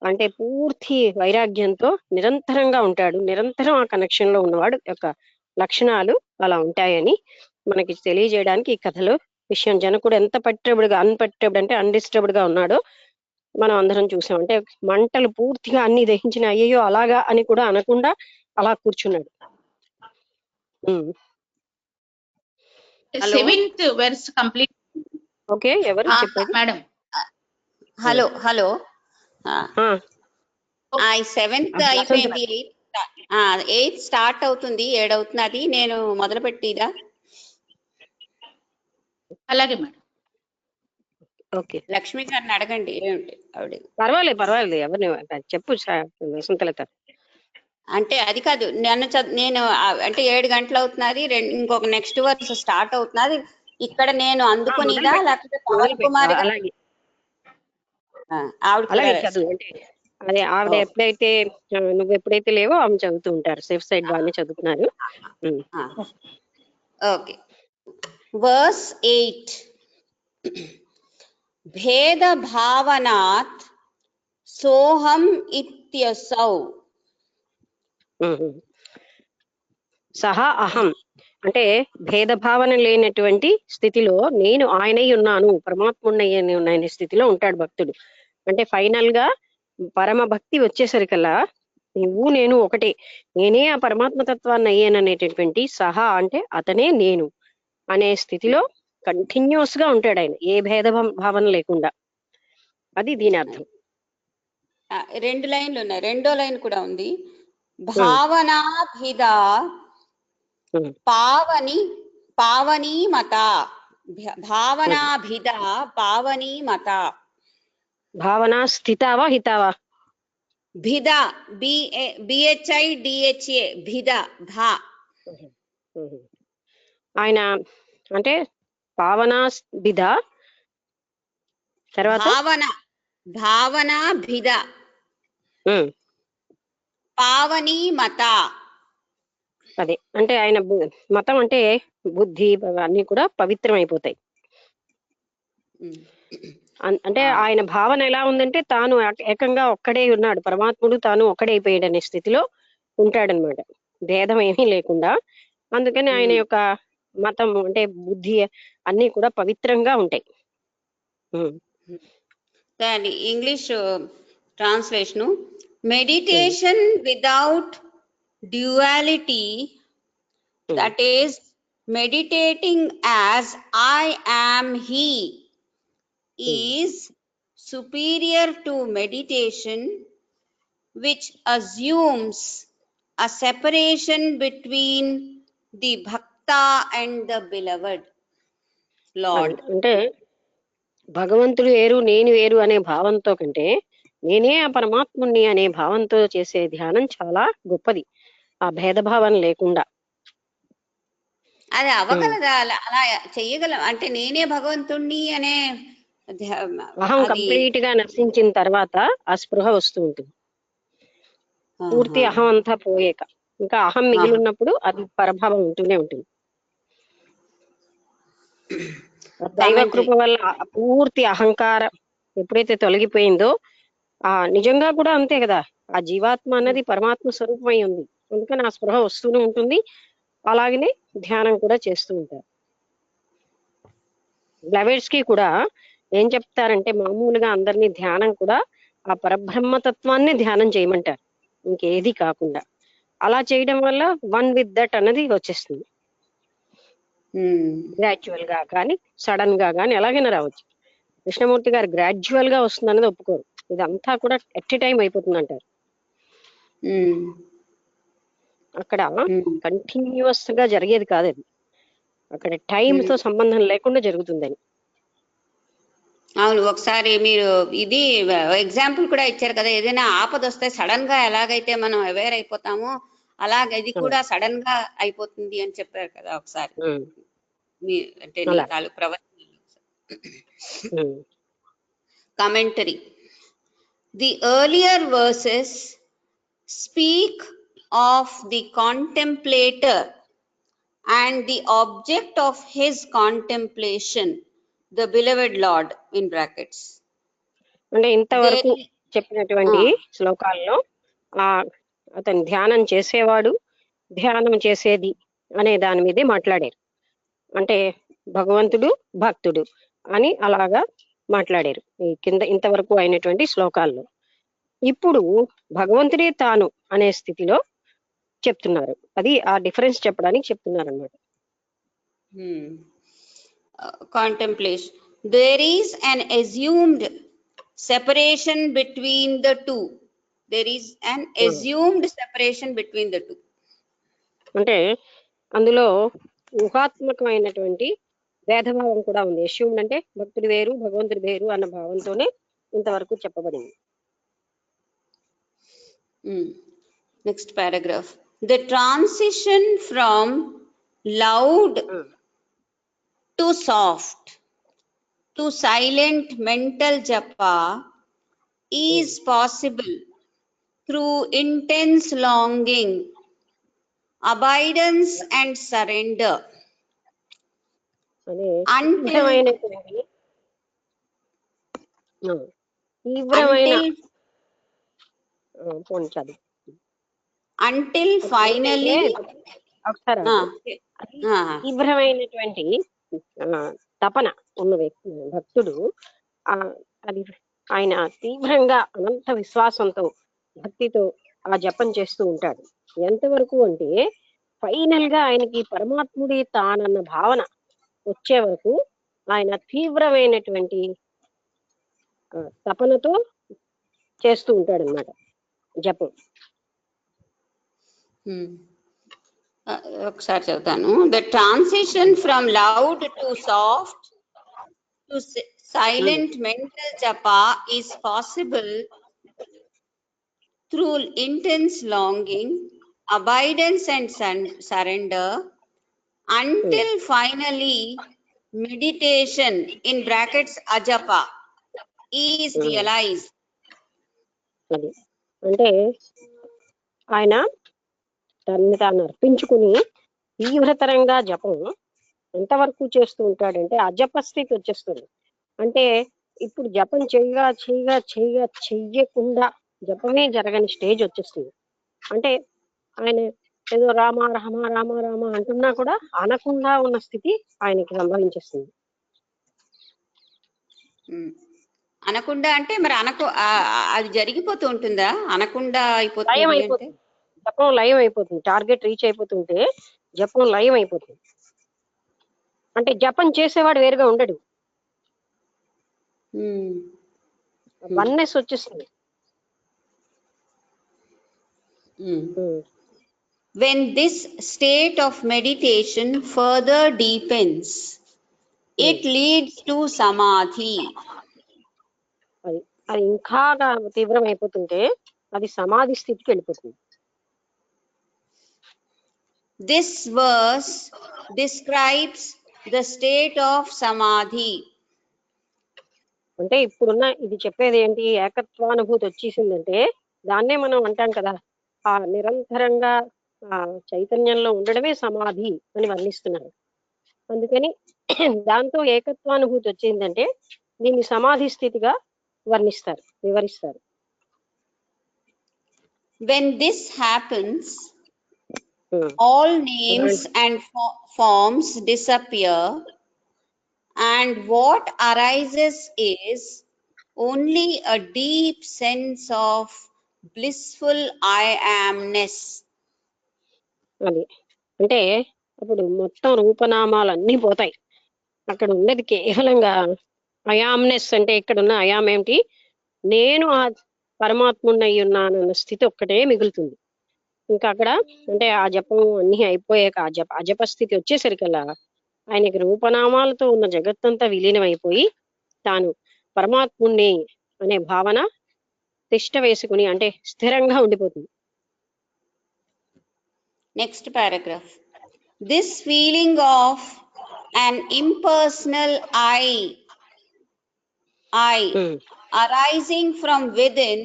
అంటే పూర్తి వైరాగ్యంతో నిరంతరంగా ఉంటాడు. నిరంతరం ఆ కనెక్షన్ లో ఉన్నవాడు యొక్క లక్షణాలు అలా ఉంటాయని మనకి తెలియజేయడానికి ఈ కథలో విషయం. జనకుడు ఎంత అన్పర్టర్బ్డ్ అంటే అన్డిస్టర్బ్డ్ గా ఉన్నాడో మనం అందరం చూసాం. అంటే మంటలు పూర్తిగా అన్ని దహించిన, అయ్యో అలాగా అని కూడా అనకుండా అలా కూర్చున్నాడు. Seventh verse complete. ఓకే, ఎవరు చెప్పండి మేడం? హలో సెవెంత్ అయిపోయింది, ఎయిత్ స్టార్ట్ అవుతుంది, 7 అవుతున్నది. నేను మొదలు పెట్టిదా? అలాగే మేడం. ఓకే, లక్ష్మి గారిని అడగండి. ఏమిటి ఆవిడ? పర్వాలేదు ఎవరిని చెప్పు వసంతలత. అంటే అది కాదు, నేను అంటే 7 గంటలు అవుతున్నది, ఇంకొక నెక్స్ట్ వర్స్ స్టార్ట్ అవుతున్నది. ఇక్కడ నేను అందుకునిదా లేకపోతే పవన్ కుమార్ అలాగే చదువు. అంటే అదే ఆవిడ ఎప్పుడైతే నువ్వు ఎప్పుడైతే లేవో ఆమె చదువుతూ ఉంటారు. సేఫ్ సైడ్ బాగానే చదువుతున్నారు. Okay, verse 8. భేద భావనాత్ సోహం ఇత్యసౌ. సహా అహం అంటే భేదభావన లేనటువంటి స్థితిలో నేను ఆయనై ఉన్నాను, పరమాత్ముడిని ఉన్నాయనే స్థితిలో ఉంటాడు భక్తుడు. అంటే ఫైనల్ గా పరమ భక్తి వచ్చేసరికల్లా నువ్వు నేను ఒకటే, నేనే ఆ పరమాత్మ తత్వాన్ని అయ్యాననేటటువంటి సహా అంటే అతనే నేను అనే స్థితిలో కంటిన్యూస్ గా ఉంటాడు ఆయన, ఏ భేద భావన లేకుండా. అది దీని అర్థం. 2 లైన్లు ఉన్నాయి, రెండో లైన్ కూడా ఉంది. భావనాభిద పావని పావనీ మత, భావనాభిద పావనీ మత. భావన స్థితావా హితావా? భిద, BHIDHA, భిద, భా. ఆయన అంటే భావన బిధ తర్వాత భావనాభిద పావనీ మత. అదే అంటే ఆయన మతం అంటే బుద్ధి అన్ని కూడా పవిత్రం అయిపోతాయి. అంటే ఆయన భావన ఎలా ఉందంటే తాను ఏకంగా ఒక్కడే ఉన్నాడు, పరమాత్ముడు తాను ఒక్కడే అయిపోయాడు అనే స్థితిలో ఉంటాడనమాట, భేదం ఏమీ లేకుండా. అందుకని ఆయన యొక్క మతం అంటే బుద్ధి అన్ని కూడా పవిత్రంగా ఉంటాయి. దాని English translation, meditation without duality, that is meditating as I am he, is superior to meditation which assumes a separation between the bhakta and the beloved Lord. అంటే భగవంతుడు వేరు నేను వేరు అనే భావంతో కంటే నేనే ఆ పరమాత్ముని అనే భావంతో చేసే ధ్యానం చాలా గొప్పది, ఆ భేదభావం లేకుండా. అది అవ్వగలదా? అలా చెయ్యగలం అంటే నేనే భగవంతుణ్ణి అనే అహం కంప్లీట్ గా నశించిన తర్వాత ఆ స్పృహ వస్తూ ఉంటుంది. పూర్తి అహం అంతా పోయాక ఇంకా అహం మిగిలి ఉన్నప్పుడు అది పరభావం ఉంటూనే ఉంటుంది. దైవ కృప వల్ల పూర్తి అహంకారం ఎప్పుడైతే తొలగిపోయిందో నిజంగా కూడా అంతే కదా, ఆ జీవాత్మ అన్నది పరమాత్మ స్వరూపమై ఉంది. అందుకని ఆ స్పృహ వస్తూనే ఉంటుంది. అలాగనే ధ్యానం కూడా చేస్తూ ఉంటారు. లవర్స్ కి కూడా ఏం చెప్తారంటే మామూలుగా అందరినీ ధ్యానం కూడా ఆ పరబ్రహ్మతత్వాన్ని ధ్యానం చేయమంటారు, ఇంకేది కాకుండా. అలా చేయడం వల్ల వన్ విత్ దట్ అన్నది వచ్చేస్తుంది. గ్రాడ్యువల్ గా కానీ సడన్ గా కానీ ఎలాగైనా రావచ్చు. కృష్ణమూర్తి గారు గ్రాడ్యువల్ గా వస్తుంది అనేది ఒప్పుకోరు, ఇదంతా కూడా ఎట్ ఎ టైం అయిపోతుంది అంటారు. అక్కడ కంటిన్యూస్ గా జరిగేది కాదు అది, అక్కడ టైం తో సంబంధం లేకుండా జరుగుతుందని. అవును, ఒకసారి మీరు ఇది ఎగ్జాంపుల్ కూడా ఇచ్చారు కదా, ఏదైనా ఆపద వస్తే సడన్ గా ఎలాగైతే మనం అవేర్ అయిపోతామో అలాగే ఇది కూడా సడన్ గా అయిపోతుంది అని చెప్పారు కదా ఒకసారి. అంటే commentary. The earlier verses speak of the contemplator and the object of his contemplation, the beloved Lord in brackets. అంటే ఇంతవరకు చెప్పినటువంటి శ్లోకాల్లో అతను ధ్యానం చేసేవాడు, ధ్యానం చేసేది అనే దాని మీదే మాట్లాడారు. అంటే భగవంతుడు భక్తుడు అని అలాగా మాట్లాడారు ఈ కింద ఇంతవరకు అయినటువంటి శ్లోకాల్లో. ఇప్పుడు భగవంతుడే తాను అనే స్థితిలో చెప్తున్నారు, అది ఆ డిఫరెన్స్ చెప్పడానికి చెప్తున్నారు అన్నమాట. Contemplation. There is an assumed separation between the two. There is an assumed separation between the two. అంటే అందులో ఊహాత్మకమైనటువంటి భేదభావం కూడా ఉంది. అస్యూమ్డ్ అంటే భక్తుడు వేరు భగవంతుడు వేరు అన్న భావంతోనే ఇంతవరకు చెప్పబడింది. Next paragraph. The transition from loud to soft to silent mental japa is possible through intense longing, abidance and surrender. Until finally తీవ్రమైనటువంటి తపన ఉన్న వ్యక్తి భక్తుడు అది ఆయన తీవ్రంగా అనంత విశ్వాసంతో భక్తితో ఆ జపం చేస్తూ ఉంటాడు. ఎంతవరకు అంటే ఫైనల్ గా ఆయనకి పరమాత్ముడి తానన్న భావన వచ్చే వరకు ఆయన తీవ్రమైనటువంటి తపనతో చేస్తూ ఉంటాడు అన్నమాట జపం. ఒకసారి చదువుతాను. The transition from loud to soft to silent mental japa is possible through intense longing, abidance and surrender until finally meditation in brackets ajapa is realized. అది అంటే ఆయన తనని తాను అర్పించుకుని తీవ్రతరంగా జపం ఎంతవరకు చేస్తూ ఉంటాడంటే అజప స్థితి వచ్చేస్తుంది. అంటే ఇప్పుడు జపం చెయ్యకుండా జపమే జరగని స్టేజ్ వచ్చేస్తుంది. అంటే ఆయన ఏదో రామ రామ రామ రామ అంటున్నా కూడా అనకుండా ఉన్న స్థితి ఆయనకి సంభవించేస్తుంది. అనకుండా అంటే మరి అది జరిగిపోతూ ఉంటుందా? అనకుండా లయం అయిపోతుంది, జపం లయం అయిపోతుంది. టార్గెట్ రీచ్ అయిపోతుంటే జపం లయం అయిపోతుంది. అంటే జపం చేసేవాడు వేరుగా ఉండడు, వన్నెస్ వచ్చేస్తుంది. When this state of meditation further deepens, it leads to samadhi. అది ఇంకా తీవ్రం అయిపోతుంటే అది సమాధి స్థితికి వెళ్ళిపోతుంది. This verse describes the state of samadhi. అంటే ఇప్పుడున్న ఇది చెప్పేది ఏంటి? ఏకత్వానుభూతి వచ్చేసిందంటే దాన్నే మనం అంటాం కదా, ఆ నిరంతరంగా ఆ చైతన్యంలో ఉండడమే సమాధి అని వర్ణిస్తున్నారు. అందుకని దాంతో ఏకత్వానుభూతి వచ్చిందంటే దీన్ని సమాధి స్థితిగా వివరిస్తారు. When this happens, all names and forms disappear, and what arises is only a deep sense of blissful I amness. అది అంటే అప్పుడు మొత్తం రూపనామాలు అన్నీ పోతాయి. అక్కడ ఉన్నది కేవలంగా అయామ్నెస్. అంటే ఇక్కడ ఉన్న అయామ్ ఏమిటి? నేను ఆ పరమాత్ముడిని అయి ఉన్నానన్న స్థితి ఒక్కటే మిగులుతుంది. ఇంకా అక్కడ అంటే ఆ జపం అన్ని అయిపోయాక అజప స్థితి వచ్చేసరికల్లా ఆయనకి రూపనామాలతో ఉన్న జగత్తంతా విలీనం అయిపోయి తాను పరమాత్ముణ్ణి అనే భావన తిష్ట వేసుకుని అంటే స్థిరంగా ఉండిపోతుంది. Next paragraph. This feeling of an impersonal I arising from within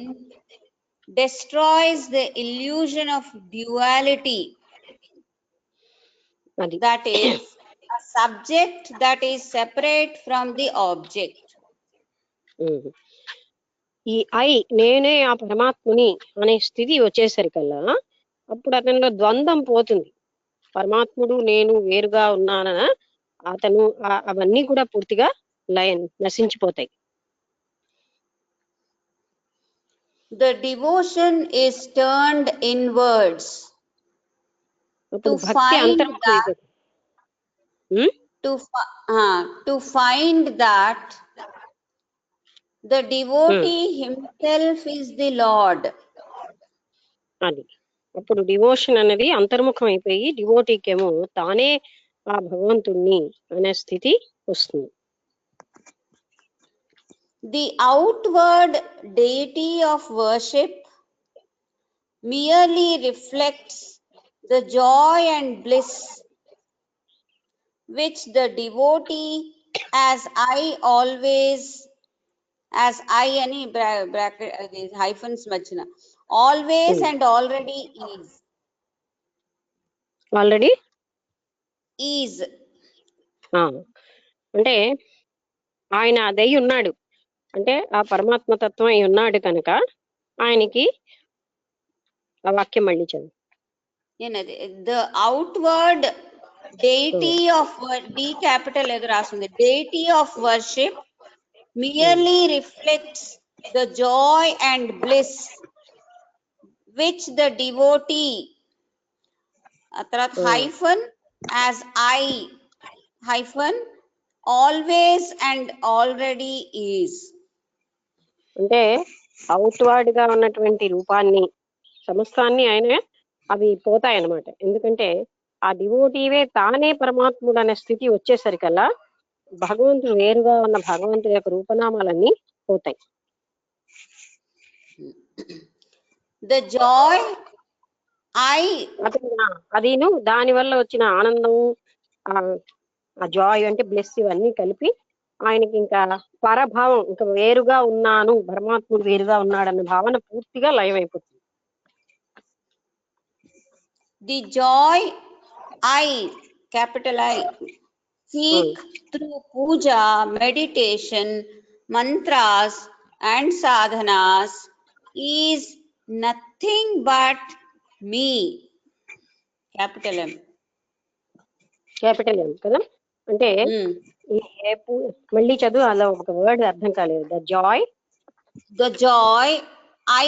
destroys the illusion of duality. That is, a subject that is separate from the object. ఈ ఐ నేనే ఆ పరమాత్ముని అనే స్థితి వచ్చేసరికల్లా అప్పుడు అతనిలో ద్వంద్వం పోతుంది. పరమాత్ముడు నేను వేరుగా ఉన్నాన అతను అవన్నీ కూడా పూర్తిగా నశించిపోతాయి. The devotion is turned inwards to find that the devotee himself is the Lord. అది అప్పుడు డివోషన్ అనేది అంతర్ముఖం అయిపోయి డివోటీకేమో తానే ఆ భగవంతుణ్ణి అనే స్థితి వస్తుంది. The outward deity of worship merely reflects the joy and bliss which the devotee as any bracket hyphens machina always and already is. అంటే ఆయన అదై ఉన్నాడు అంటే ఆ పరమాత్మ తత్వం అయి ఉన్నాడు కనుక ఆయనకి ఆ వాక్యం మళ్ళీ చదువు. The outward deity of D capital edu rastundi, deity of worship merely reflects the joy and bliss which the devotee తర్వాత hyphen as I hyphen always and already is. అంటే అవుట్వర్డ్ గా ఉన్నటువంటి రూపాన్ని సమస్తాన్ని ఆయన అవి పోతాయన్నమాట. ఎందుకంటే ఆ డివోటీవే తానే పరమాత్ముడు అనే స్థితి వచ్చేసరికల్లా భగవంతుడు వేరుగా ఉన్న భగవంతుడి యొక్క రూపనామాలన్నీ పోతాయి. The joy I అదిను దాని వల్ల వచ్చిన ఆనందం, ఆ జాయ్ అంటే బ్లెస్ ఇవన్నీ కలిపి ఆయనకి ఇంకా పరభావం, ఇంకా వేరుగా ఉన్నాను, పరమాత్ముడు వేరుగా ఉన్నాడన్న భావన పూర్తిగా లయం అయిపోతుంది. the joy I capital I seek through puja, meditation, mantras and sadhanas is nothing but me, capital M. Capital M కదా. అంటే మళ్ళీ చదువు, అలా ఒక వర్డ్ అర్థం కాలేదు. ద జాయ్ ఐ,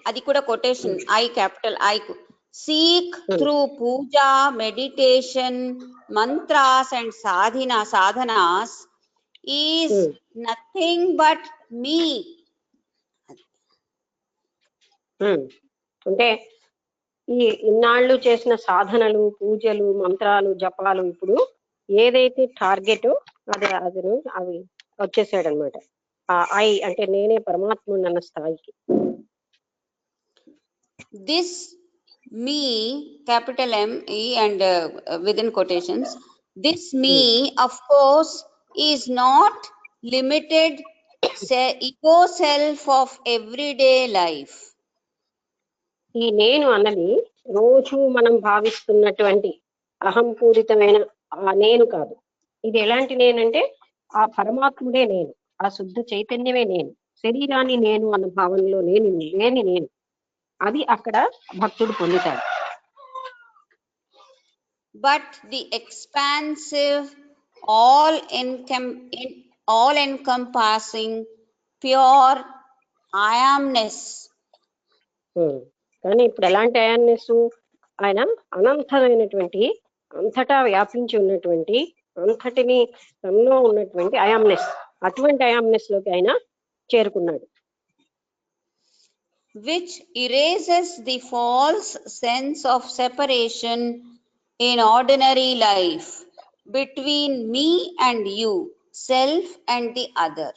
అది కూడా కొటేషన్, ఐ క్యాపిటల్ ఐ కు seek through puja, meditation, mantras and sadhanas is nothing but me. అంటే ఈ ఇన్నాళ్ళు చేసిన సాధనలు, పూజలు, మంత్రాలు, జపాలు ఇప్పుడు ఏదైతే టార్గెట్ అవి వచ్చేసాడు అనమాట. ఆ ఐ అంటే నేనే పరమాత్ముడు అన్న స్థాయికి. This me capital M E and within quotations, this me of course is not limited ego self of everyday life. ఈ నేను అన్నది రోజు మనం భావిస్తున్నటువంటి అహంపూరితమైన ఆ నేను కాదు. ఇది ఎలాంటి నేనంటే ఆ పరమాత్ముడే నేను, ఆ శుద్ధ చైతన్యమే నేను, శరీరాన్ని నేను అన్న భావనలో నేను అది అక్కడ భక్తుడు పొందుతాడు. But the expansive, all encompassing pure I amness. కానీ ఇప్పుడు ఎలాంటి అయాన్నెస్? ఆయన అనంతమైనటువంటి, అంతటా వ్యాపించి ఉన్నటువంటి, అంతటిని తనలో ఉన్నటువంటి అయామ్నెస్, అటువంటి అయామ్నెస్ లోకి ఆయన చేరుకున్నాడు. Which erases the false sense of separation in ordinary life between me and you, self and the other.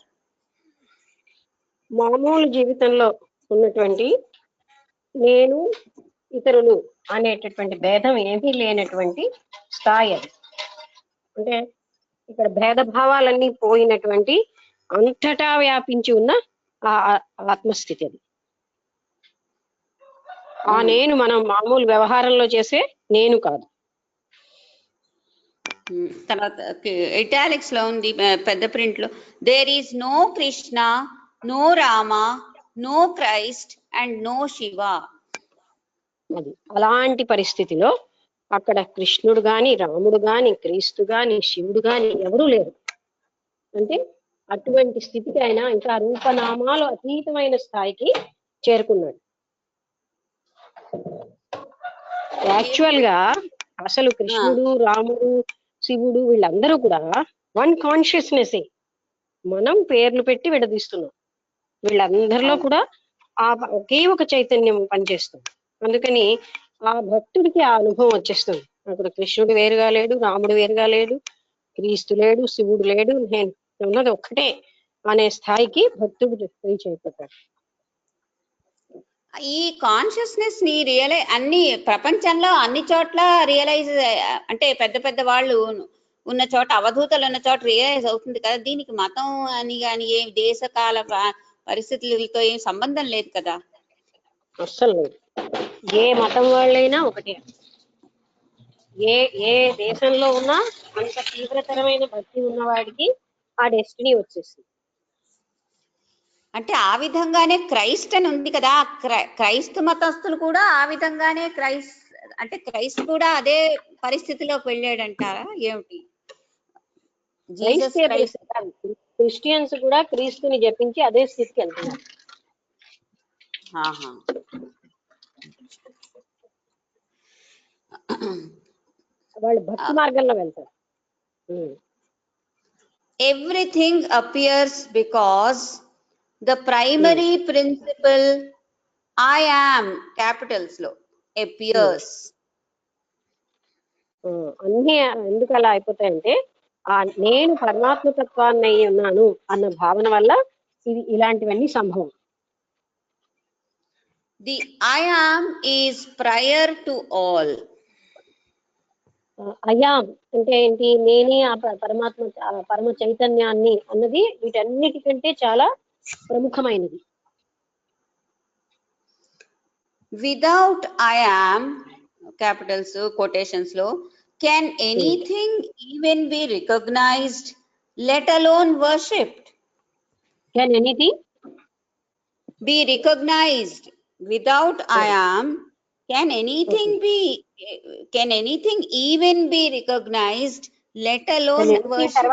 మామూలు జీవితంలో ఉన్నటువంటి నేను, ఇతరులు అనేటటువంటి భేదం ఏమీ లేనటువంటి స్థాయి అది. అంటే ఇక్కడ భేదభావాలన్నీ పోయినటువంటి, అంతటా వ్యాపించి ఉన్న ఆ ఆత్మస్థితి అది. ఆ నేను మనం మామూలు వ్యవహారంలో చేసే నేను కాదు. తర్వాత ఇటాలిక్స్ లో ఉంది పెద్ద ప్రింట్ లో, there is no Krishna, no Rama, no Christ and no Shiva. అది అలాంటి పరిస్థితిలో అక్కడ కృష్ణుడు గాని, రాముడు గాని, క్రీస్తు గాని, శివుడు గాని ఎవరూ లేరు. అంటే అటువంటి స్థితికి ఆయన ఇంకా రూపనామాలు అతీతమైన స్థాయికి చేరుకున్నాడు. యాక్చువల్ గా అసలు కృష్ణుడు, రాముడు, శివుడు వీళ్ళందరూ కూడా వన్ కాన్షియస్నెస్. మనం పేర్లు పెట్టి విడదీస్తున్నాం. వీళ్ళందరిలో కూడా ఆ ఒకే ఒక చైతన్యం పనిచేస్తుంది. అందుకని ఆ భక్తుడికి ఆ అనుభవం వచ్చేస్తుంది. అక్కడ కృష్ణుడు వేరుగా లేడు, రాముడు వేరుగా లేడు, క్రీస్తు లేడు, శివుడు లేడు, నేను ఉన్నది ఒక్కటే అనే స్థాయికి భక్తుడు రీచ్ అయిపోతాడు. ఈ కాన్షియస్నెస్ ని అన్ని ప్రపంచంలో అన్ని చోట్ల రియలైజ్, అంటే పెద్ద పెద్ద వాళ్ళు ఉన్న చోట, అవధూతలు ఉన్న చోట రియలైజ్ అవుతుంది కదా. దీనికి మతం అని కానీ ఏ దేశకాల పరిస్థితులతో ఏం సంబంధం లేదు కదా. అస్సలు లేదు. ఏ మతం వాళ్ళైనా ఒకటే. ఏ దేశంలో ఉన్నా అంత తీవ్రతరమైన భక్తి ఉన్నవాడికి ఆ డెస్టినీ వచ్చేస్తుంది. అంటే ఆ విధంగానే క్రైస్ట్ అని ఉంది కదా, క్రైస్తు మతస్థులు కూడా ఆ విధంగానే క్రైస్ట్ కూడా అదే పరిస్థితిలోకి వెళ్ళాడంటారా ఏమిటి? క్రిస్టియన్స్ కూడా క్రీస్తుని జపించి అదే స్థితికి వెళ్తున్నారు. వాళ్ళు భక్తి మార్గంలో వెళ్తారు. Everything appears because the primary principle I am capitals లో appears. అన్ని ఎందుకు అలా అయిపోతాయంటే నేను పరమాత్మ తత్వాన్ని అయి ఉన్నాను అన్న భావన వల్ల ఇది ఇలాంటివన్నీ సంభవం. The I am is prior to all. I am అంటే ఏంటి? నేనే ఆ పరమాత్మ పరమ చైతన్యాన్ని అన్నది వీటన్నిటికంటే చాలా ప్రముఖమైనది. Without I am capitals quotations లో can anything even be recognized, let alone worshipped? Can anything be recognized? Without I am, can anything even be recognized, let alone worshipped?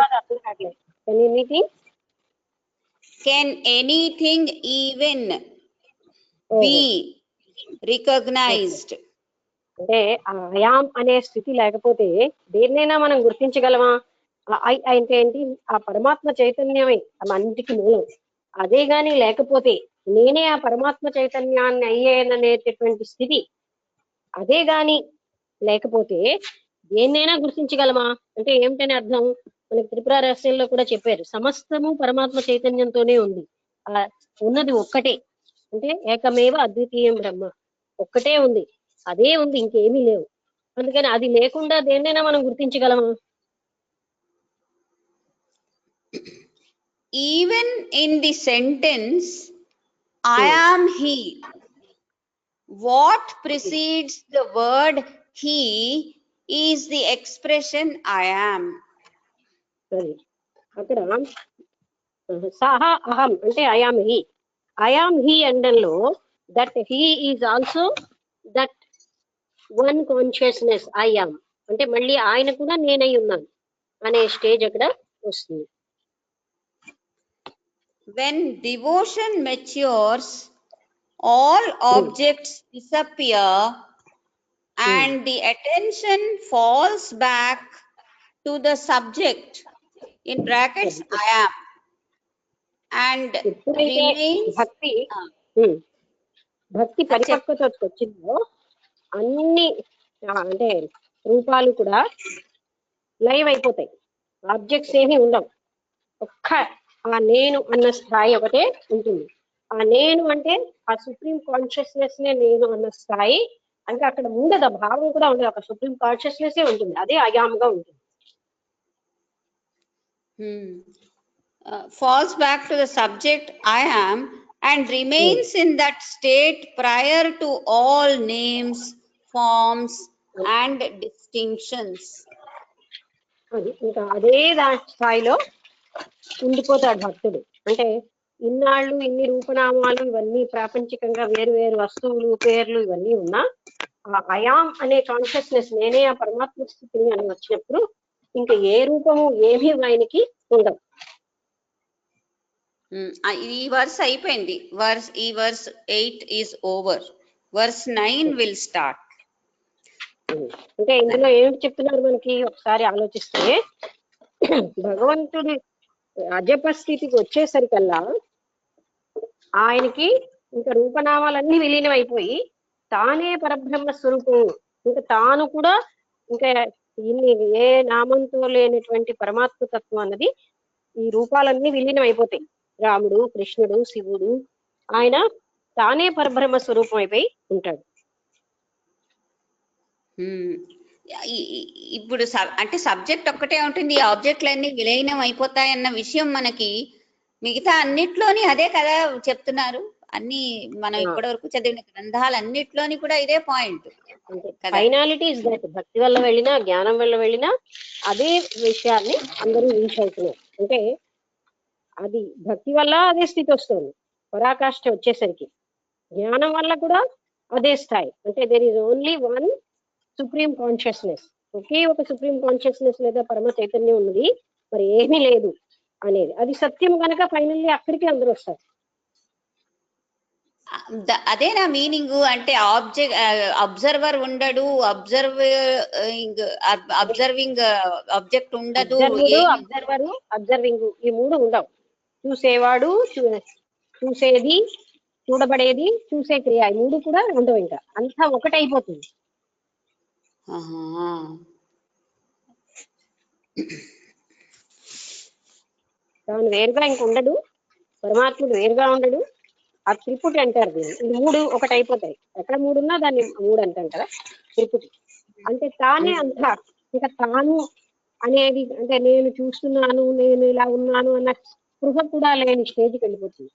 Can anything even be recognized? అంటే I am అనే స్థితి లేకపోతే దేన్నైనా మనం గుర్తించగలమా? అంటే ఏంటి? ఆ పరమాత్మ చైతన్యమే అన్నిటికీ మూలం. అదే గాని లేకపోతే నేనే ఆ పరమాత్మ చైతన్యాన్ని అయ్యేననేటటువంటి స్థితి అదే గాని లేకపోతే దేన్నైనా గుర్తించగలమా? అంటే ఏమిటనే అర్థం? మనకి త్రిపుర రహస్యంలో కూడా చెప్పారు, సమస్తము పరమాత్మ చైతన్యంతోనే ఉంది. ఉన్నది ఒక్కటే, అంటే ఏకమేవ అద్వితీయం బ్రహ్మ, ఒక్కటే ఉంది, అదే ఉంది, ఇంకేమీ లేవు. అందుకని అది లేకుండా దేన్నైనా మనం గుర్తించగలమా? Even in the sentence I am he, what precedes the word he is the expression I am. అక్కడ సహ అహం అంటే I am he, I am he అండంలో that he is also that one consciousness I am, అంటే మళ్ళీ ఆయన కూడా నేనై ఉన్నాను అనే స్టేజ్ అక్కడ వస్తుంది. When devotion matures, all objects disappear and the attention falls back to the subject, in brackets I am, and remains. భక్తి పరిపక్వత వచ్చిందో అన్ని అంటే రూపాలు కూడా లైవ్ అయిపోతాయి, ఆబ్జెక్ట్స్ ఏమీ ఉండవు, ఒక్క ఆ నేను అన్న స్థాయి ఒకటే ఉంటుంది. ఆ నేను అంటే ఆ సుప్రీం కాన్షియస్నెస్ నే నేను అన్న స్థాయి, అంటే అక్కడ ఉండదు, ఆ భావం కూడా ఉండదు, ఒక సుప్రీం కాన్షియస్నెస్ ఉంటుంది, అదే అయామ్గా ఉంటుంది. Falls back to the subject I am and remains in that state prior to all names, forms and distinctions. ఇంకా అదే స్థాయిలో ఉండిపోతాడు భక్తుడు. అంటే ఇన్నాళ్ళు ఇన్ని రూపనామాలు ఇవన్నీ ప్రాపంచికంగా వేరు వేరు వస్తువులు పేర్లు ఇవన్నీ ఉన్నా ఆ అయాం అనే కాన్షియస్నెస్ నేనే ఆ పరమాత్మ స్థితిని అని వచ్చినప్పుడు ఇంకా ఏ రూపము ఏమీ ఆయనకి ఉండదు. ఈ వర్స్ అయిపోయింది, ఈ verse 8 is over, verse 9 will start. అంటే ఇందులో ఏమిటి చెప్తున్నారు మనకి ఒకసారి ఆలోచిస్తే, భగవంతుడి అజప స్థితికి వచ్చేసరికల్లా ఆయనకి ఇంకా రూపనామాలన్నీ విలీనం అయిపోయి తానే పరబ్రహ్మ స్వరూపం, ఇంకా తాను కూడా ఇంకా ఇన్ని ఏ నామంతో లేనటువంటి పరమాత్మ తత్వం అన్నది ఈ రూపాలన్నీ విలీనం అయిపోతాయి. రాముడు, కృష్ణుడు, శివుడు, ఆయన తానే పరబ్రహ్మ స్వరూపం అయిపోయి ఉంటాడు. ఇప్పుడు అంటే సబ్జెక్ట్ ఒక్కటే ఉంటుంది, ఈ ఆబ్జెక్ట్లన్నీ విలీనం అయిపోతాయన్న విషయం మనకి మిగతా అన్నిట్లోని అదే కదా చెప్తున్నారు. అన్ని మనం ఇప్పటి వరకు చదివిన గ్రంథాలన్నిట్లోని కూడా ఇదే పాయింట్. ఫైనాలిటీ ఇస్ దట్ భక్తి వల్ల వెళ్ళినా జ్ఞానం వల్ల వెళ్ళినా అదే విషయాన్ని అందరూ రీచ్ అవుతున్నారు. అంటే అది భక్తి వల్ల అదే స్థితి వస్తుంది, పరాకాష్ఠ వచ్చేసరికి జ్ఞానం వల్ల కూడా అదే స్థాయి. అంటే there is only one supreme consciousness, ఒకే ఒక సుప్రీం కాన్షియస్నెస్ లేదా పరమ చైతన్యం ఉన్నది, మరి ఏమీ లేదు అనేది అది సత్యం కనుక ఫైనల్లీ అక్కడికి అందరూ వస్తారు. అదేనా మీనింగ్? అంటే అబ్జర్వర్ ఉండడు, అబ్జర్వింగ్ ఆబ్జెక్ట్ ఉండదు, అబ్జర్వింగ్ ఈ మూడు ఉండవు. చూసేవాడు, చూసేది, చూడబడేది, చూసే క్రియ ఈ మూడు కూడా ఉండవు. ఇంకా అంతా ఒకటైపోతుంది. తాను వేరుగా ఇంక ఉండడు, పరమాత్ముడు వేరుగా ఉండడు. ఆ త్రిపుటి అంటారు దీన్ని. ఇది మూడు ఒకటి అయిపోతాయి. ఎక్కడ మూడు ఉన్నా దాన్ని మూడు అంటాం కదా, త్రిపుటి. అంటే తానే అంతా. ఇంకా తాను అనేది అంటే నేను చూస్తున్నాను, నేను ఇలా ఉన్నాను అన్న స్పృహ కూడా లేని స్టేజ్కి వెళ్ళిపోతుంది.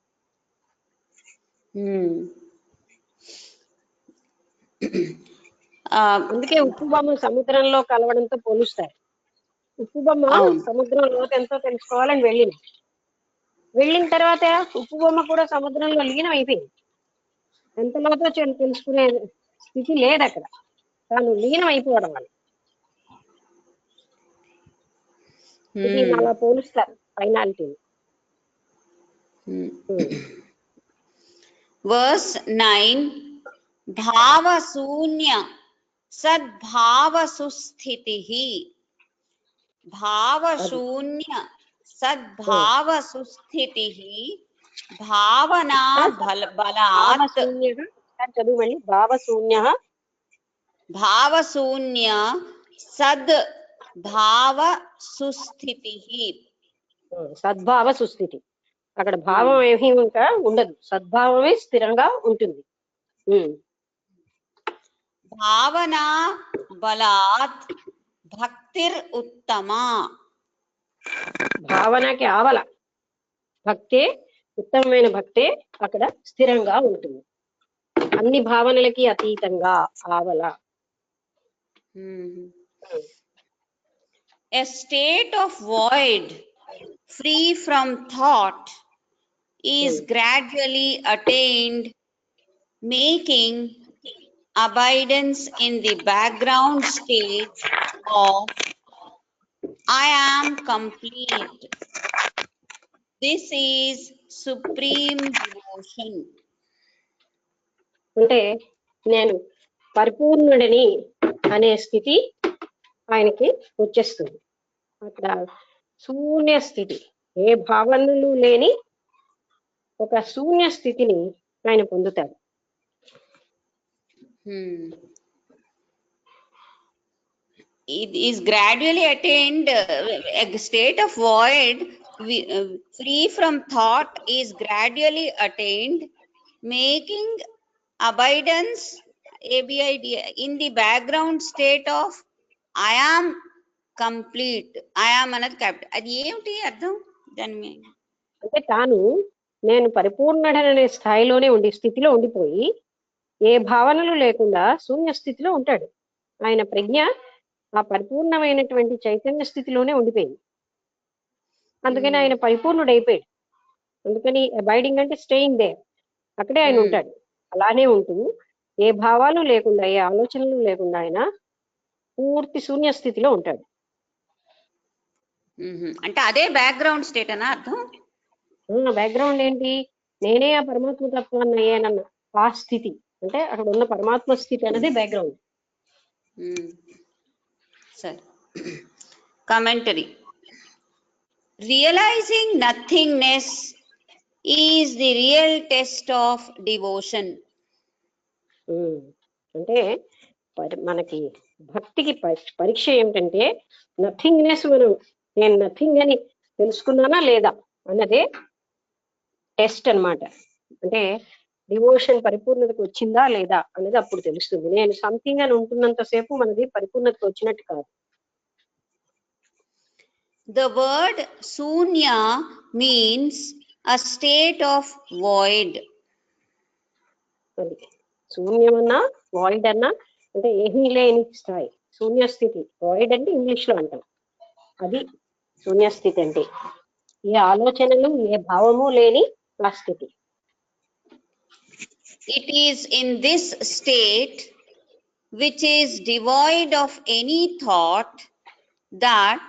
అందుకే ఉప్పు బొమ్మ సముద్రంలో కలవడంతో పోలుస్తారు. ఉప్పు బొమ్మ సముద్రం లోతు ఎంతో తెలుసుకోవాలని వెళ్ళిన తర్వాత ఉప్పు బొమ్మ కూడా సముద్రంలో లీనం అయిపోయింది. ఎంత లోతో తెలుసుకునే స్థితి లేదు అక్కడ, తాను లీనం అయిపోవడం వల్ల. ఇది అలా పోలుస్తారు ఫైనాలిటీ. వర్స్ 9 భావశూన్య సద్భావ సుస్థితిః. భావశూన్య సద్భావ సుస్థితిః భావనా బలాత్. చదువుమండి. భావశూన్య సద్ భావ సుస్థితిః. సద్భావ సుస్థితి. అక్కడ భావం ఏమీ ఇంకా ఉండదు, సద్భావమే స్థిరంగా ఉంటుంది. భావనా బలాత్ భక్తిర్ ఉత్తమ. భావనకి ఆవల భక్తే, ఉత్తమమైన భక్తే అక్కడ స్థిరంగా ఉంటుంది. అన్ని భావనలకి అతీతంగా ఆవల. A state of void free from thought is gradually attained, making abidance in the background state of I am complete. This is supreme devotion. అంటే నేను పరిపూర్ణుడిని అనే స్థితి ఆయనకి వచ్చేస్తుంది. అక్కడ శూన్య స్థితి, ఏ భావనలు లేని ఒక శూన్య స్థితిని ఆయన పొందుతాడు. It is gradually attained. A state of void free from thought is gradually attained, making abidance in the background state of I am complete. I am అన్నది క్యాపిటల్. అది ఏమిటి అర్థం దాని? అంటే తాను నేను పరిపూర్ణుడనే స్థాయిలోనే స్థితిలో ఉండిపోయి ఏ భావనలు లేకుండా శూన్య స్థితిలో ఉంటాడు. ఆయన ప్రజ్ఞ ఆ పరిపూర్ణమైనటువంటి చైతన్య స్థితిలోనే ఉండిపోయింది. అందుకని ఆయన పరిపూర్ణుడు అయిపోయాడు. అందుకని అబైడింగ్ అంటే స్టేయింగ్ దే, అక్కడే ఆయన ఉంటాడు. అలానే ఉంటూ ఏ భావాలు లేకుండా, ఏ ఆలోచనలు లేకుండా ఆయన పూర్తి శూన్య స్థితిలో ఉంటాడు. అంటే అదే బ్యాక్గ్రౌండ్ స్టేట్ అనా అర్థం? బ్యాక్గ్రౌండ్ ఏంటి? నేనే ఆ పరమాత్మ తత్వాన్ని అయ్యానన్న ఆ స్థితి, అంటే అక్కడ ఉన్న పరమాత్మ స్థితి అనేది బ్యాక్గ్రౌండ్. సరే. Commentary. Realising nothingness is the real test of devotion. అంటే మనకి భక్తికి పరీక్ష ఏమిటంటే నథింగ్నెస్, నేను నథింగ్ అని తెలుసుకున్నానా లేదా అన్నదే టెస్ట్ అన్నమాట. అంటే డివోషన్ పరిపూర్ణతకు వచ్చిందా లేదా అనేది అప్పుడు తెలుస్తుంది. నేను సంథింగ్ అని ఉంటున్నంత సేపు మనది పరిపూర్ణతకు వచ్చినట్టు కాదు. The word శూన్య means a state of void. శూన్యమన్నా వాయిడ్ అన్నా అంటే ఏమీ లేని స్థాయి, శూన్య స్థితి. వాయిడ్ అంటే ఇంగ్లీష్ లో అంటాం, అది శూన్య స్థితి. అంటే ఏ ఆలోచనలు, ఏ భావము లేని ఆ స్థితి. It is in this state, which is devoid of any thought, that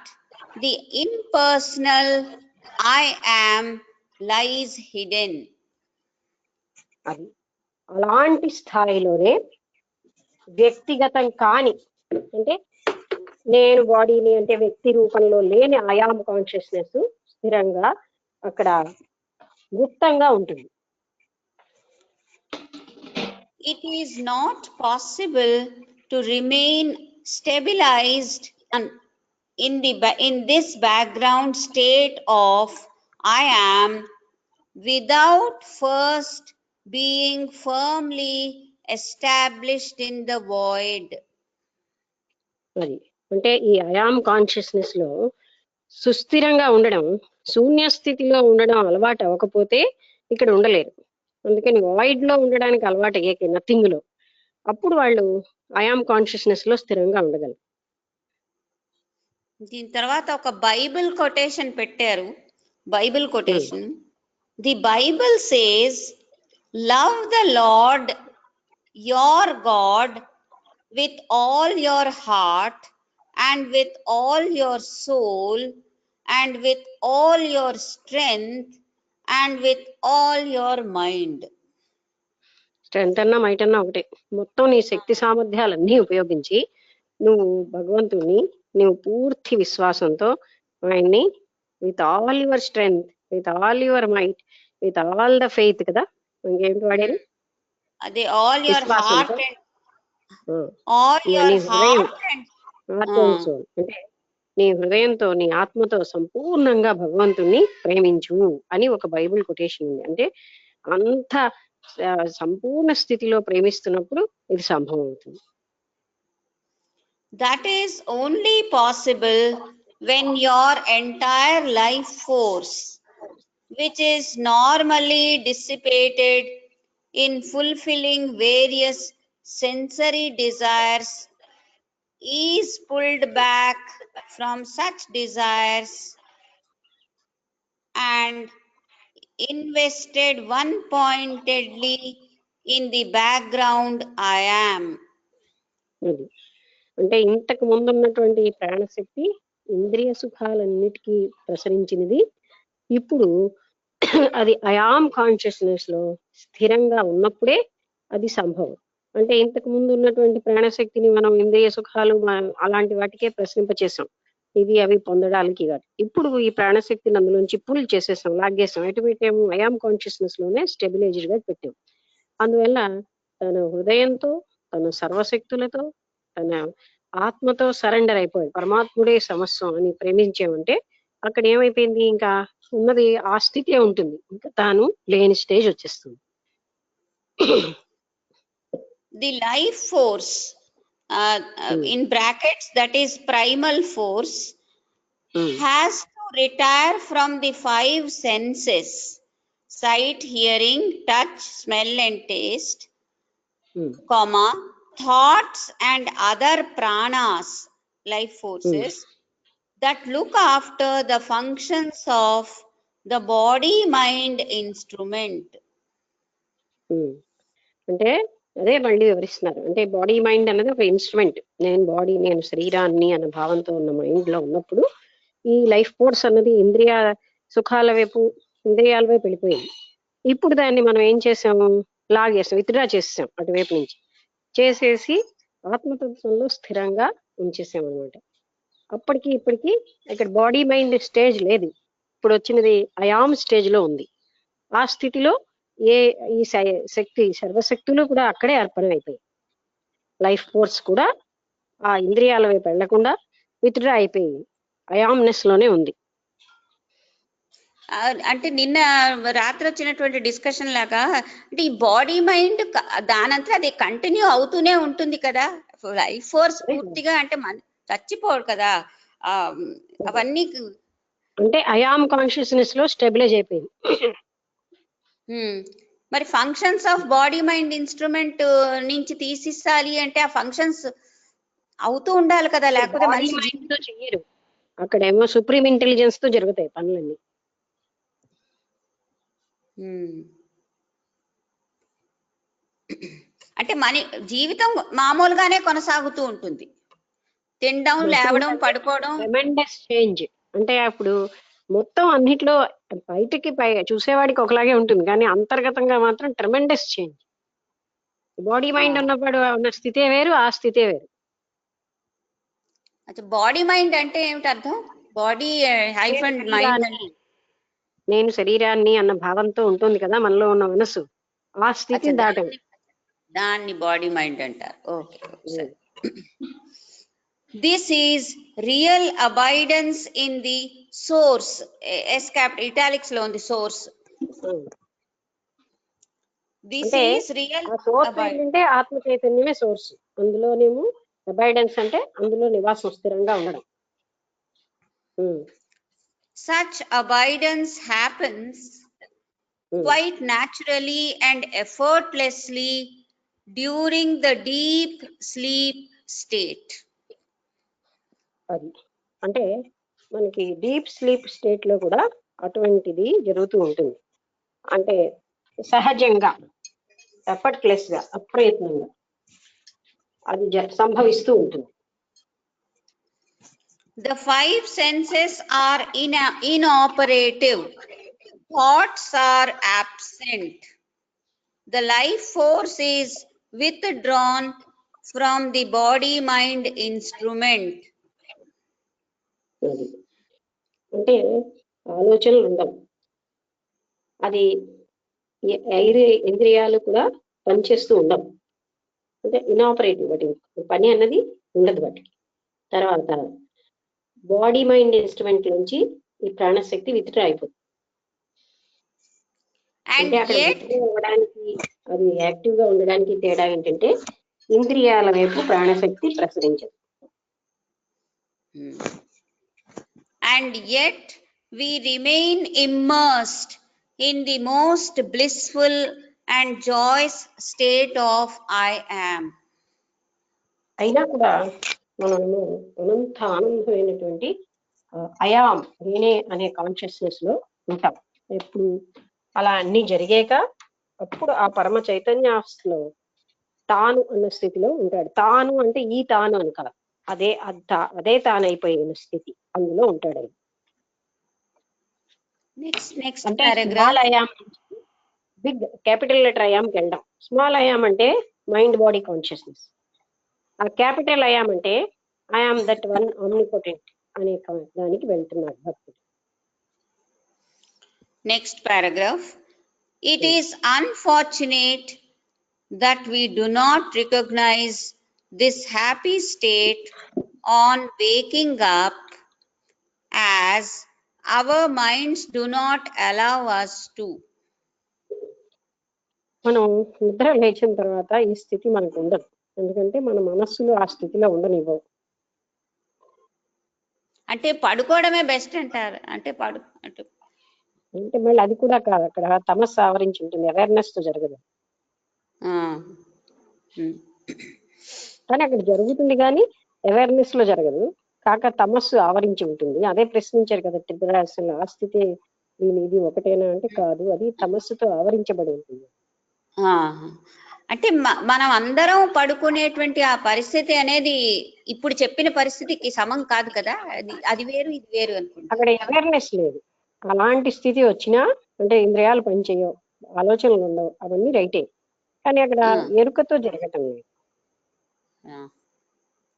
the impersonal I am lies hidden. అది అలాంటి స్థాయిలోనే వ్యక్తిగతం కాని, అంటే నేను బాడీని అంటే వ్యక్తి రూపంలో లేని అయామ్ కాన్షియస్నెస్ స్థిరంగా అక్కడ గుప్తంగా ఉంటుంది. It is not possible to remain stabilized in this background state of I am without first being firmly established in the void. అది అంటే ఈ అయామ్ కాన్షియస్నెస్ లో సుస్థిరంగా ఉండడం, శూన్య స్థితిలో ఉండడం అలవాటు అవ్వకపోతే ఇక్కడ ఉండలేరు. అందుకని వాయిడ్ లో ఉండడానికి అలవాటు అయ్యాక నథింగ్ లో, అప్పుడు వాళ్ళు అయామ్ కాన్షియస్నెస్ లో స్థిరంగా ఉండగలరు. దీని తర్వాత ఒక బైబిల్ కొటేషన్ పెట్టారు. Bible quotation, the Bible says love the Lord your God with all your heart and with all your soul and with all your strength and with all your mind. Strength అన్నా might అన్నా ఒకటే. మొత్తం నీ శక్తి సామర్థ్యాలన్నీ ఉపయోగించి నువ్వు భగవంతుడిని నువ్వు పూర్తి విశ్వాసంతో ఆయన్ని with all your strength, with all your might, with all the faith కదా, ఇంకేంటి వాడేది, అదే all your heart and all నీ యువర్ హృదయం, heart and heart and soul, అంటే నీ హృదయంతో నీ ఆత్మతో సంపూర్ణంగా భగవంతుణ్ణి ప్రేమించు అని ఒక బైబిల్ కొటేషన్ ఉంది. అంటే అంత సంపూర్ణ స్థితిలో ప్రేమిస్తున్నప్పుడు ఇది సంభవం అవుతుంది. That is only possible when your entire life force, which is normally dissipated in fulfilling various sensory desires, is pulled back from such desires and invested one-pointedly in the background I am. అది అంటే ఇంతకు ముందు ఉన్నటువంటి ప్రాణశక్తి ఇంద్రియ సుఖాలన్నిటికీ ప్రసరించినది ఇప్పుడు అది I'm consciousness లో స్థిరంగా ఉన్నప్పుడే అది సంభవం. అంటే ఇంతకు ముందు ఉన్నటువంటి ప్రాణశక్తిని మనం ఇంద్రియ సుఖాలు అలాంటి వాటికే ప్రసరింపచేసాం, ఇది అవి పొందడానికి కాదు. ఇప్పుడు ఈ ప్రాణశక్తిని అందులోంచి పుల్ చేసేసాం, లాగేసాం, ఎటు పెట్టాము, అయామ్ కాన్షియస్నెస్ లోనే స్టెబిలైజ్డ్ గా పెట్టాం. అందువల్ల తన హృదయంతో, తన సర్వశక్తులతో, తన ఆత్మతో సరెండర్ అయిపోయాడు, పరమాత్ముడే సమస్తం అని ప్రేమించామంటే అక్కడ ఏమైపోయింది, ఇంకా ఉన్నది ఆ స్థితి ఉంటుంది, ఇంకా తాను లేని స్టేజ్ వచ్చేస్తుంది. The life force, in brackets, that is primal force, has to retire from the five senses: sight, hearing, touch, smell and taste, comma, thoughts and other pranas, life forces, that look after the functions of the body mind instrument. అంటే అదే మళ్ళీ వివరిస్తున్నారు. అంటే body mind అనేది ఒక instrument. నేను body, నేను శరీరాన్ని అన్న భావంతో ఉన్న మైండ్ లో ఉన్నప్పుడు ఈ లైఫ్ ఫోర్స్ అన్నది ఇంద్రియ సుఖాల వైపు, ఇంద్రియాల వైపు వెళ్ళిపోయింది. ఇప్పుడు దాన్ని మనం ఏం చేసాము, లాగేసాం, విత్డ్రా చేసాం, అటువైపు నుంచి చేసేసి ఆత్మతత్వంలో స్థిరంగా ఉంచేసాం అనమాట. అప్పటికి ఇప్పటికి ఇక్కడ బాడీ మైండ్ స్టేజ్ లేదు, ఇప్పుడు వచ్చినది అయామ్ స్టేజ్ లో ఉంది. ఆ స్థితిలో ఈ శక్తి సర్వశక్తులు కూడా అక్కడే అర్పణం అయిపోయాయి. లైఫ్ ఫోర్స్ కూడా ఆ ఇంద్రియాల వైపు వెళ్లకుండా విత్డ్రా అయిపోయింది, అయామ్నెస్ లోనే ఉంది. అంటే నిన్న రాత్రి వచ్చినటువంటి డిస్కషన్ లాగా, అంటే ఈ బాడీ మైండ్ దానంతా అది కంటిన్యూ అవుతూనే ఉంటుంది కదా, లైఫ్ ఫోర్స్ పూర్తిగా అంటే చచ్చిపోడు కదా, అవన్నీ అంటే అయామ్ కాన్షియస్నెస్ లో స్టెబిలైజ్ అయిపోయింది. మరి functions of body mind instrument నుంచి తీసిస్తాలి అంటే ఆ ఫంక్షన్స్ అవుతూ ఉండాలి కదా, లేకపోతే మనిషి మైండ్ తో చెయ్యరు, అక్కడేమో సుప్రీం ఇంటెలిజెన్స్ తో జరుగుతాయి పనులన్నీ. అంటే జీవితం మామూలుగానే కొనసాగుతూ ఉంటుంది, తినడం, లేవడం, పడుకోవడం. ట్రెమెండస్ చేంజ్ అంటే అప్పుడు మొత్తం అన్నిట్లో బయటికి చూసేవాడికి ఒకలాగే ఉంటుంది, కానీ అంతర్గతంగా మాత్రం ట్రెమెండస్ చేంజ్. బాడీ మైండ్ ఉన్నప్పుడు ఉన్న స్థితే వేరు, ఆ స్థితే వేరు. అచ్చా, బాడీ మైండ్ అంటే ఏమిటి అర్థం? బాడీ హైఫన్ మైండ్ అంటే నేను శరీరాన్ని అన్న భావంతో ఉంటుంది కదా మనలో ఉన్న మనసు, ఆ అచ్చా, స్థితిని దాటం. దాన్ని బాడీ మైండ్ అంటారు. ఓకే, సరే. This is real abidance in the source. Italics లో ఉంది సోర్స్. దిస్ అంటే ఈజ్ రియల్ ఆ సోర్స్ అబైడెన్స్. ఏంటంటే ఆత్మ చైతన్యమే సోర్స్. అందులోనేమో అబైడెన్స్ అంటే అందులో నివాసం స్థిరంగా ఉండడం. Such abidance happens quite naturally and effortlessly during the deep sleep state. అది అంటే మనకి డీప్ స్లీప్ స్టేట్ లో కూడా అటువంటిది జరుగుతూ ఉంటుంది. అంటే సహజంగా, ఎఫర్ట్లెస్ గా, అప్రయత్నంగా అది సంభవిస్తూ ఉంటుంది. The five senses are inoperative. Thoughts are absent. The life force is withdrawn from the body-mind instrument. అది అంటే ఆలోచనలు ఉండవు, అది ఇంద్రియాలు కూడా పనిచేస్తూ ఉండవు. అంటే ఇనాపరేటివ్, వాటి పని అన్నది ఉండదు వాటికి. తర్వాత బాడీ మైండ్ ఇన్స్ట్రుమెంట్ నుంచి ఈ ప్రాణశక్తి విత్డ్రా అయిపోతుంది. అంటే అక్కడ అవ్వడానికి, అది యాక్టివ్ గా ఉండడానికి తేడా ఏంటంటే ఇంద్రియాల వైపు ప్రాణశక్తి ప్రసరించదు. And yet we remain immersed in the most blissful and joyous state of I am. అయినా కూడా మనము అనంత ఆనందమైనటువంటి అయాం, నేనే అనే కాన్షియస్నెస్ లో ఉంటాం ఎప్పుడు. అలా అన్ని జరిగాక అప్పుడు ఆ పరమ చైతన్యావస్థలో తాను అన్న స్థితిలో ఉంటాడు. తాను అంటే ఈ తాను అని కాదు, అదే తాను అయిపోయిన స్థితి, అందులో ఉంటాడు. Next అంటే paragraph. Small I am, big capital letter అయామ్కి వెళ్ళడం. స్మాల్ అయామ్ అంటే మైండ్ బాడీ కాన్షియస్నెస్. ఆ క్యాపిటల్ అయామ్ అంటే ఐఆమ్ దట్ వన్ ఆమ్నిపోటెంట్ అనే దానికి వెళ్తున్నాడు భక్తుడు. Next paragraph. It is unfortunate that we do not recognize this happy state on waking up, as our minds do not allow us to. మనం నిద్ర లేచిన తర్వాత ఈ స్థితి మనకు ఉండదు, ఎందుకంటే మన మనస్సులో ఆ స్థితిలో ఉండనివ్వవు. అంటే పడుకోవడమే బెస్ట్ అంటారు. అంటే అంటే మళ్ళీ అది కూడా కాదు, అక్కడ తమస్సు ఆవరించి ఉంటుంది, అవేర్నెస్ తో జరగదు. కానీ అక్కడ జరుగుతుంది కానీ అవేర్నెస్ లో జరగదు, కాక తమస్సు ఆవరించి ఉంటుంది. అదే ప్రశ్నించారు కదా త్రిపురాసంలో, ఆ స్థితి ఇది ఒకటేనా అంటే కాదు, అది తమస్సుతో ఆవరించబడి ఉంటుంది. అంటే మనం అందరం పడుకునేటువంటి ఆ పరిస్థితి అనేది ఇప్పుడు చెప్పిన పరిస్థితికి సమం కాదు కదా, అది వేరు ఇది వేరు అనుకుంటా. అక్కడ అవేర్నెస్ లేదు. అలాంటి స్థితి వచ్చినా అంటే ఇంద్రియాలు పనిచేయవు, ఆలోచనలు ఉండవు, అవన్నీ రైటే, కానీ అక్కడ ఎరుకతో జరగటం లేదు.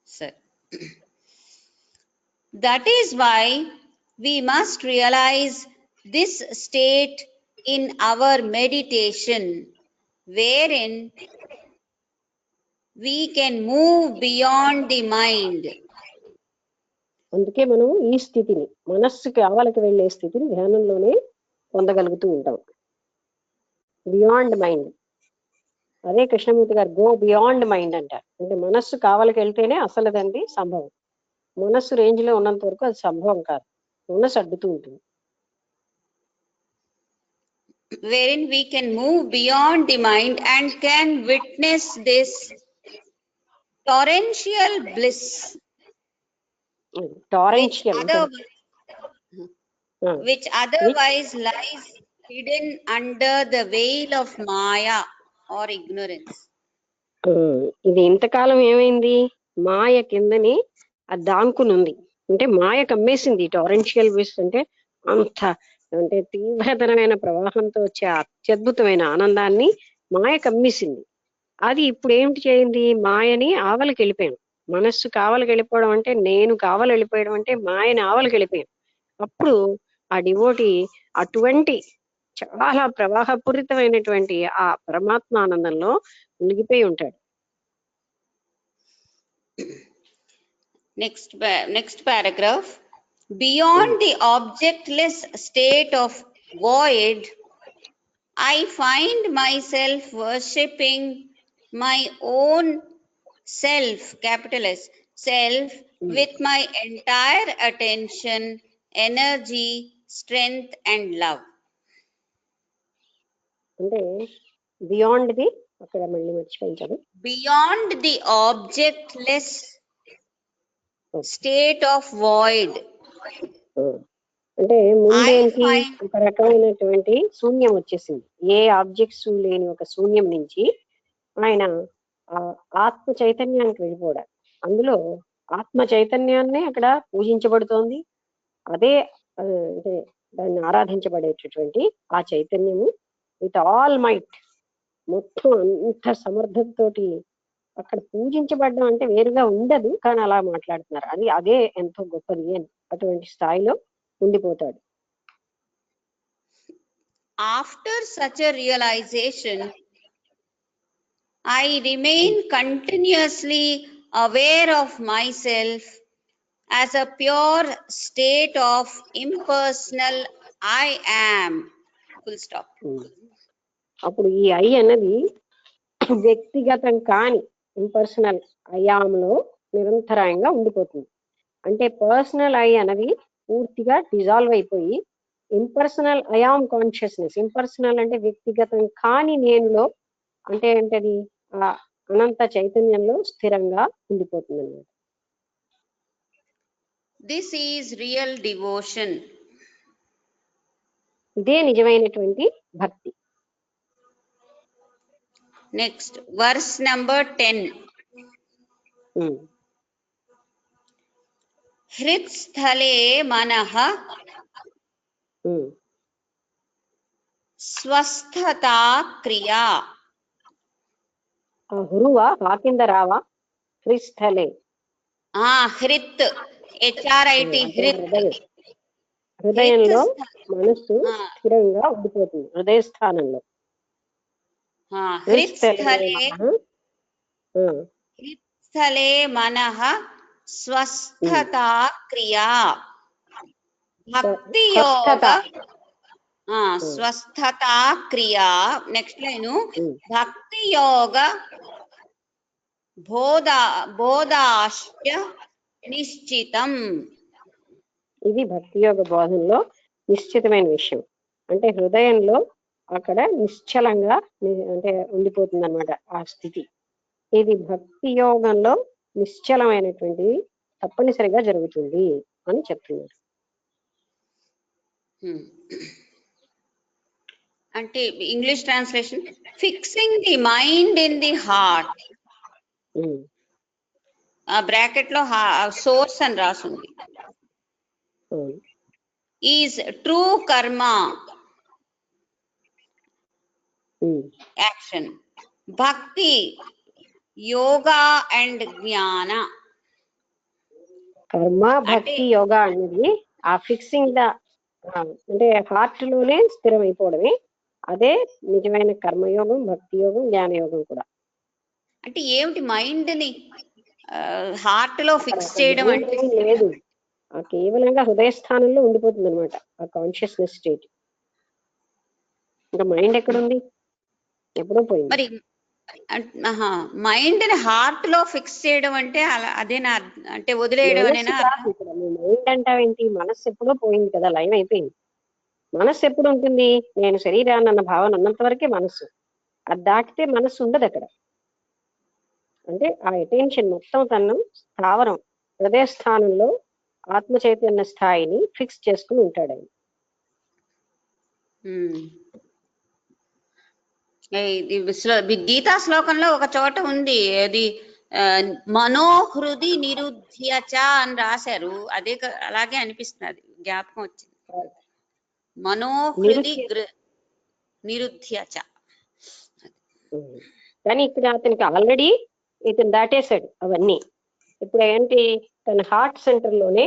సరే, that is why we must realize this state in our meditation, wherein we can move beyond the mind. అందుకే మనం ఈ స్థితిని, మనస్సుకి ఆవలకు వెళ్ళే స్థితిని ధ్యానంలోనే పొందగలుగుతూ ఉంటాం. బియాండ్ మైండ్, అదే కృష్ణమూర్తి గారు గో బియాండ్ మైండ్ అంటారు. అంటే మనస్సు కావలికి వెళ్తేనే అసలుదండి సంభవం. మనస్సు రేంజ్ లో ఉన్నంత వరకు అది సంభవం కాదు, మనస్సు అడ్డుతూ ఉంటుంది. Wherein we can move beyond the mind and can witness this torrential bliss, which otherwise lies hidden under the veil of Maya or ignorance. ఇది ఇంతకాలం ఏమైంది, మాయ కిందని అది దాంకునుంది. అంటే మాయ కమ్మేసింది. టారెన్షియల్ బ్లిస్ అంటే అంత అంటే తీవ్రతరమైన ప్రవాహంతో వచ్చే అత్యద్భుతమైన ఆనందాన్ని మాయ కమ్మేసింది. అది ఇప్పుడు ఏమిటి చేయింది? మాయని ఆవలికి వెళ్ళిపోయాను. మనస్సు కావలికి వెళ్ళిపోవడం అంటే, నేను కావలి వెళ్ళిపోయడం అంటే మాయని ఆవలికి వెళ్ళిపోయాను. అప్పుడు ఆ డివోటి అటువంటి చాలా ప్రవాహపూరితమైనటువంటి ఆ పరమాత్మ ఆనందంలో మునిగిపోయి ఉంటాడు. Next paragraph. Beyond the objectless state of void, I find myself worshipping my own self, capital S, self, with my entire attention, energy, strength, and love. అంటే బియాండ్ ది, అక్కడ మళ్ళీ మర్చిపోయించాడు. Beyond the objectless state of void, అంటే ముందేంటి, I find- ఒక రకమైనటువంటి శూన్యం వచ్చేసింది. ఏ objects లేని ఒక శూన్యం నుంచి ఆయన ఆ ఆత్మ చైతన్యానికి వెళ్ళిపోవడం. అందులో ఆత్మ చైతన్యాన్ని అక్కడ పూజించబడుతోంది. అదే అంటే దాన్ని ఆరాధించబడేటటువంటి ఆ చైతన్యము విత్ ఆల్ మైట్, మొత్తం అంత సమర్థతతోటి అక్కడ పూజించబడడం అంటే వేరుగా ఉండదు, కానీ అలా మాట్లాడుతున్నారు. అది అదే ఎంతో గొప్పది అని అటువంటి స్థాయిలో ఉండిపోతాడు. After such a realization, I remain continuously aware of myself as a pure state of impersonal I am. Full stop. అప్పుడు ఈ ఐ అన్నది వ్యక్తిగతం కాని ఇంపర్సనల్ అయామ్లో నిరంతరాయంగా ఉండిపోతుంది. అంటే పర్సనల్ ఐ అన్నది పూర్తిగా డిజాల్వ్ అయిపోయి ఇంపర్సనల్ అయామ్ కాన్షియస్నెస్, ఇంపర్సనల్ అంటే వ్యక్తిగతం కాని నేనులో, అంటే ఏంటది ఆ అనంత చైతన్యంలో స్థిరంగా ఉండిపోతుంది అన్నమాట. This is real devotion. ఇదే నిజమైనటువంటి భక్తి. Next, verse number 10. హృత్స్థలే మనః స్వస్థతా క్రియా. హురువా కింద రావా? హృస్థలే, హృత్, HRIT, హృత్, హృదయంలో మనస్సు స్థిరంగా ఉండిపోతుంది, హృదయ స్థానంలో. హృత్స్థలే మనః స్వస్థతా క్రియా. భక్తి యోగ స్వస్థతా క్రియా. నెక్స్ట్ లైన్, భక్తి యోగ బోధాశ్చ నిశ్చితం. ఇది భక్తి యోగ బోధనలో నిశ్చితమైన విషయం. అంటే హృదయంలో అక్కడ నిశ్చలంగా అంటే ఉండిపోతుంది అన్నమాట ఆ స్థితి. ఇది భక్తి యోగంలో నిశ్చలమైనటువంటి తప్పనిసరిగా జరుగుతుంది అని చెప్తున్నారు. అంటే English translation, fixing the mind in the heart. ఆ బ్రాకెట్ లో సోర్స్ అని రాసింది. ఈజ్ ట్రూ కర్మ యాక్షన్. భక్తి యోగా అండ్ జ్ఞాన. కర్మ భక్తి యోగా అనేది ఆ ఫిక్సింగ్ ద అంటే హార్ట్ లోనే స్థిరమైపోవడమే. అదే నిజమైన కర్మయోగం, భక్తి యోగం, జ్ఞాన యోగం కూడా. అంటే ఏమిటి మైండ్ ని హార్ట్ లో ఫిక్స్ చేయడం అంటే లేదు, కేవలంగా హృదయ స్థానంలో ఉండిపోతుంది అనమాట ఆ కాన్షియస్నెస్ స్టేట్. ఇంకా మైండ్ ఎక్కడుంది? ఎప్పుడో పోయింది. మరి మైండ్ ని హార్ట్ లో ఫిక్స్ చేయడం అంటే అదేనా? అంటే వదిలేయడం అనేనా? మైండ్ అంటావేంటి? మనస్సు ఎప్పుడో పోయింది కదా, లైవ్ అయిపోయింది. మనస్సు ఎప్పుడు ఉంటుంది? నేను శరీరాన్ని అన్న భావన ఉన్నంత వరకే మనస్సు. అది దాటితే మనస్సు ఉండదు అక్కడ. అంటే ఆ అటెన్షన్ మొత్తం తను స్థావరం హృదయ స్థానంలో ఆత్మ చైతన్య స్థాయిని ఫిక్స్ చేసుకుని ఉంటాడు ఆయన. గీతా శ్లోకంలో ఒక చోట ఉంది, అది మనోహృది నిరుధ్యచ అని రాశారు. అదే అలాగే అనిపిస్తున్నది, జ్ఞాపకం వచ్చింది. మనోహృది నిరుధ్యచ. కానీ ఇక్కడ అతనికి ఆల్రెడీ ఇతను దాటేశాడు అవన్నీ. ఇప్పుడు ఏంటి, తన హార్ట్ సెంటర్ లోనే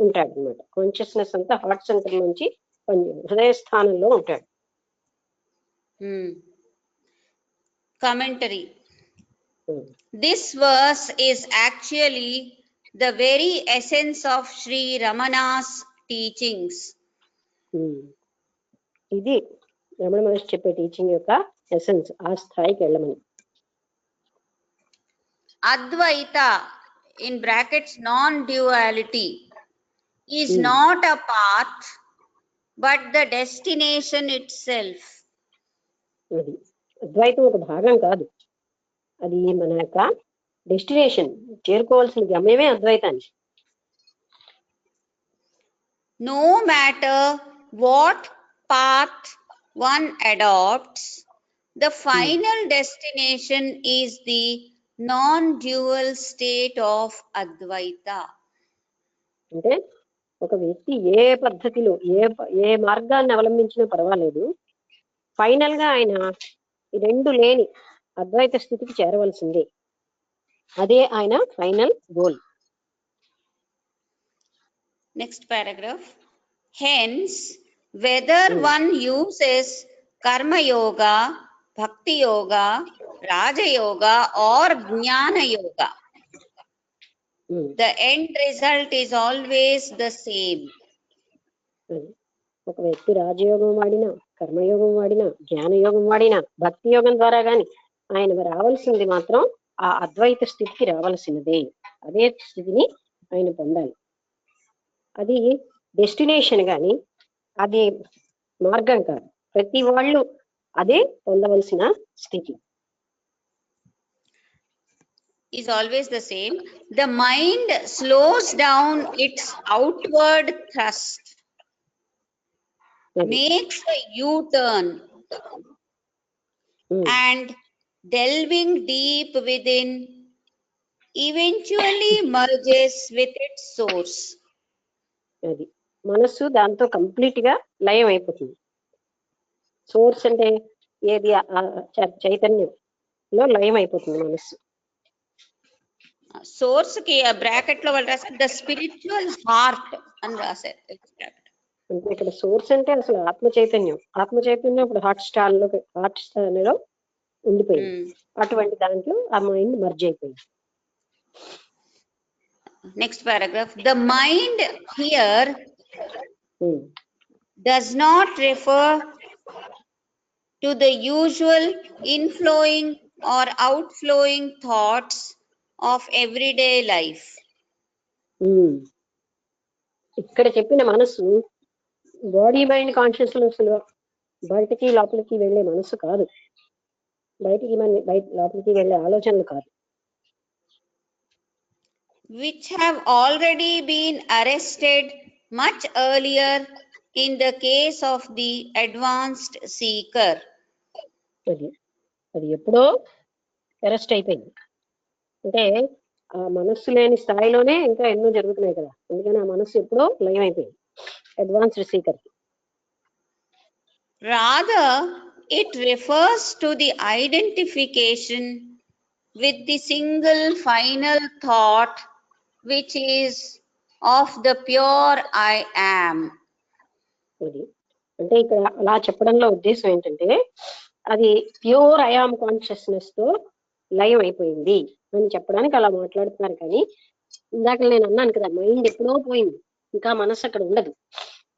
ఉంటాడు అనమాట. కాన్షియస్నెస్ అంతా హార్ట్ సెంటర్ నుంచి హృదయ స్థానంలో ఉంటాడు. Commentary. This verse is actually the very essence of Sri Ramana's teachings. ఇది రమణ మహర్షి చెప్పే టీచింగ్ యొక్క ఎసెన్స్, ఆ స్థాయికి వెళ్ళమని. Advaita, in brackets non-duality, is not a path but the destination itself. అది అద్వైతం ఒక భాగం కాదు, అది మన యొక్క destination, చేరుకోవాల్సిన గమ్యమే అద్వైతాన్ని. No matter what path one adopts, the final destination is the non-dual state of Advaita. అంటే ఒక వ్యక్తి ఏ పద్ధతిలో ఏ మార్గాన్ని అవలంబించినా పర్వాలేదు, ఫైనల్ గా ఆయన ఈ రెండు లేని అద్వైత స్థితికి చేరవలసిందే. అదే ఆయన final goal. Next paragraph. Hence, whether one uses karma yoga, bhakti yoga, raja yoga or jnana yoga, the end result is always the same. ఒక వ్యక్తి రాజయోగం వాడినా, కర్మయోగం వాడినా, జ్ఞానయోగం వాడినా, భక్తి యోగం ద్వారా గాని ఆయన రావాల్సింది మాత్రం ఆ అద్వైత స్థితికి రావాల్సినదే. అదే స్థితిని ఆయన పొందాలి. అది డెస్టినేషన్ గాని అది మార్గం కాదు, ప్రతి వాళ్ళు అదే పొందవలసిన స్థితి. Is always the same. The mind slows down its outward thrust, makes a U-turn, and delving deep within eventually merges with its source. అది మనస్సు దాంతో కంప్లీట్ గా లయం అయిపోతుంది. సోర్స్ అంటే ఏది, చైతన్యంలో లయం అయిపోతుంది మనస్సు. సోర్స్ కి బ్రాకెట్ లో వాళ్ళు రాశారు ద స్పిరిచువల్ హార్ట్ అని రాశారు. అంటే ఇక్కడ సోర్స్ అంటే అసలు ఆత్మ చైతన్యం. ఆత్మ చైతన్యం ఇప్పుడు హార్ట్ స్థానంలో ఉండిపోయింది. అటువంటి దాంట్లో ఆ మైండ్ మర్జ్ అయిపోయింది. Next paragraph. The mind here does not refer to the usual inflowing or outflowing thoughts of everyday life. ఇక్కడ చెప్పిన మనసు బాడీ మైండ్ కాన్షియస్నెస్ లో బయటికి లోపలికి వెళ్ళే మనసు కాదు, లోపలికి వెళ్ళే ఆలోచనలు కాదు. Which have already been arrested much earlier in the case of the advanced seeker. అది ఎప్పుడో అరెస్ట్ అయిపోయింది. అంటే ఆ మనస్సు లేని స్థాయిలోనే ఇంకా ఎన్నో జరుగుతున్నాయి కదా, అందుకని ఆ మనస్సు ఎప్పుడో లయం అయిపోయింది advanced seeker. Rather, it refers to the identification with the single final thought which is of the pure I am. అది అంటే ఇక్కడ అలా చెప్పడంలో ఉద్దేశం ఏంటంటే అది ప్యూర్ ఐ యామ్ కాన్షియస్నెస్ తో లయం అయిపోయింది అని చెప్పడానికి అలా మాట్లాడుతున్నారు. కానీ ఇందాక నేను అన్నాను కదా, మైండ్ ఎప్పుడో పోయింది, ఇంకా మనసు అక్కడ ఉండదు.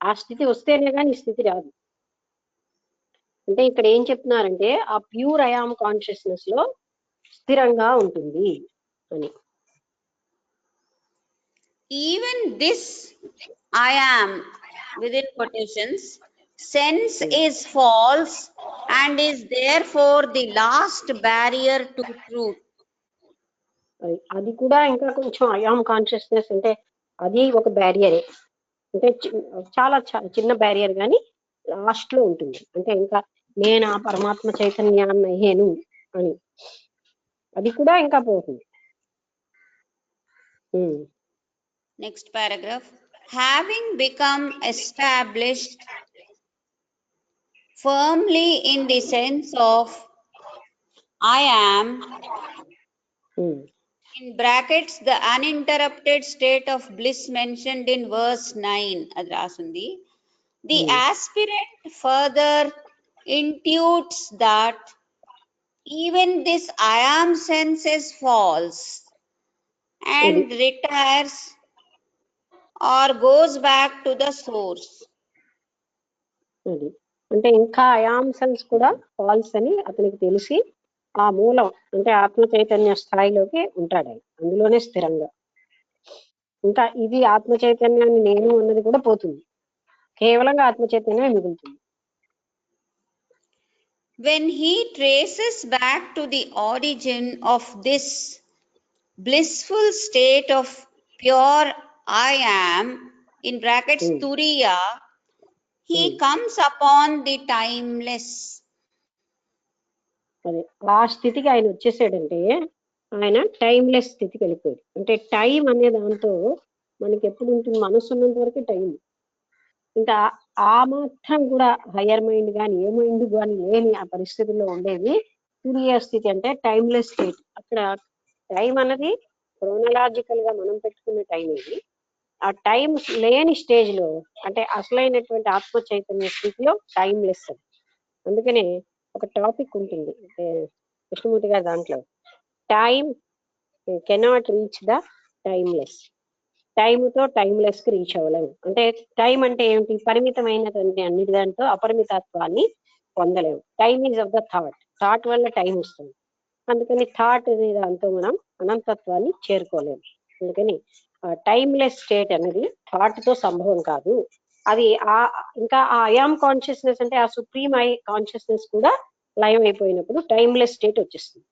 ఆ స్థితి వస్తేనే కానీ ఈ స్థితి రాదు. అంటే ఇక్కడ ఏం చెప్తున్నారంటే ఆ ప్యూర్ ఐ యామ్ కాన్షియస్నెస్ లో స్థిరంగా ఉంటుంది అని. Even this I am within quotations sense is false and is therefore the last barrier to truth. అది కూడా ఇంకా కొంచెం ఐ యామ్ కాన్షియస్నెస్ అంటే అది ఒక బ్యారియరే, అంటే చాలా చిన్న బ్యారియర్ కానీ లాస్ట్ లో ఉంటుంది. అంటే ఇంకా నేను ఆ పరమాత్మ చైతన్యాన్ని అయ్యేను అని అది కూడా ఇంకా పోతుంది. Next paragraph. Having become established firmly in the sense of I am, in brackets, the uninterrupted state of bliss mentioned in verse 9. అది రాసింది. The aspirant further intuits that even this I am sense is false and retires or goes back to the source. అది అంటే ఇంకా అయాంసన్స్ కూడా falls అని అతనికి తెలిసి ఆ మూలం అంటే ఆత్మ చైతన్య స్థాయిలోకి ఉంటాడు ఆయన, అందులోనే స్థిరంగా. ఇంకా ఇది ఆత్మ చైతన్యాన్ని నేను అన్నది కూడా పోతుంది, కేవలంగా ఆత్మ చైతన్యం మిగులుతుంది. When he traces back to the origin of this blissful state of pure I am, in brackets Turiya, he comes upon the timeless. అదే ఆ స్థితికి ఆయన వచ్చేసాడంటే ఆయన టైమ్లెస్ స్థితికి వెళ్ళిపోయాడు. అంటే టైం అనే దాంతో మనకి ఎప్పుడు ఉంటుంది, మనసు ఉన్నంత వరకు టైం. ఇంకా ఆ మాత్రం కూడా హయ్యర్ మైండ్ కానీ ఏ మైండ్ కానీ లేని ఆ పరిస్థితుల్లో ఉండేది తురియ స్థితి, అంటే టైమ్లెస్ స్టేట్. అక్కడ టైం అన్నది క్రోనలాజికల్ గా మనం పెట్టుకునే టైం ఇది. ఆ టైం లేని స్టేజ్ లో అంటే అసలైనటువంటి ఆత్మ చైతన్య స్థితిలో టైమ్లెస్ అది. అందుకనే ఒక టాపిక్ ఉంటుంది అంటే కృష్ణమూర్తి గారి దాంట్లో, time cannot reach the timeless. టైంతో టైమ్లెస్ కి రీచ్ అవ్వలేము. అంటే టైం అంటే ఏమిటి, పరిమితమైనటువంటి అన్నిటి దాంతో అపరిమితత్వాన్ని పొందలేము. Time is of the thought, thought వల్ల టైం వస్తుంది. అందుకని థాట్ అనే దాంతో మనం అనంతత్వాన్ని చేరుకోలేము. అందుకని టైమ్లెస్ స్టేట్ అనేది థాట్ తో సంభవం కాదు. అది ఇంకా ఆ అయామ్ కాన్షియస్నెస్ అంటే ఆ సుప్రీం ఐ కాన్షియస్నెస్ కూడా లయం అయిపోయినప్పుడు టైమ్లెస్ స్టేట్ వచ్చేస్తుంది.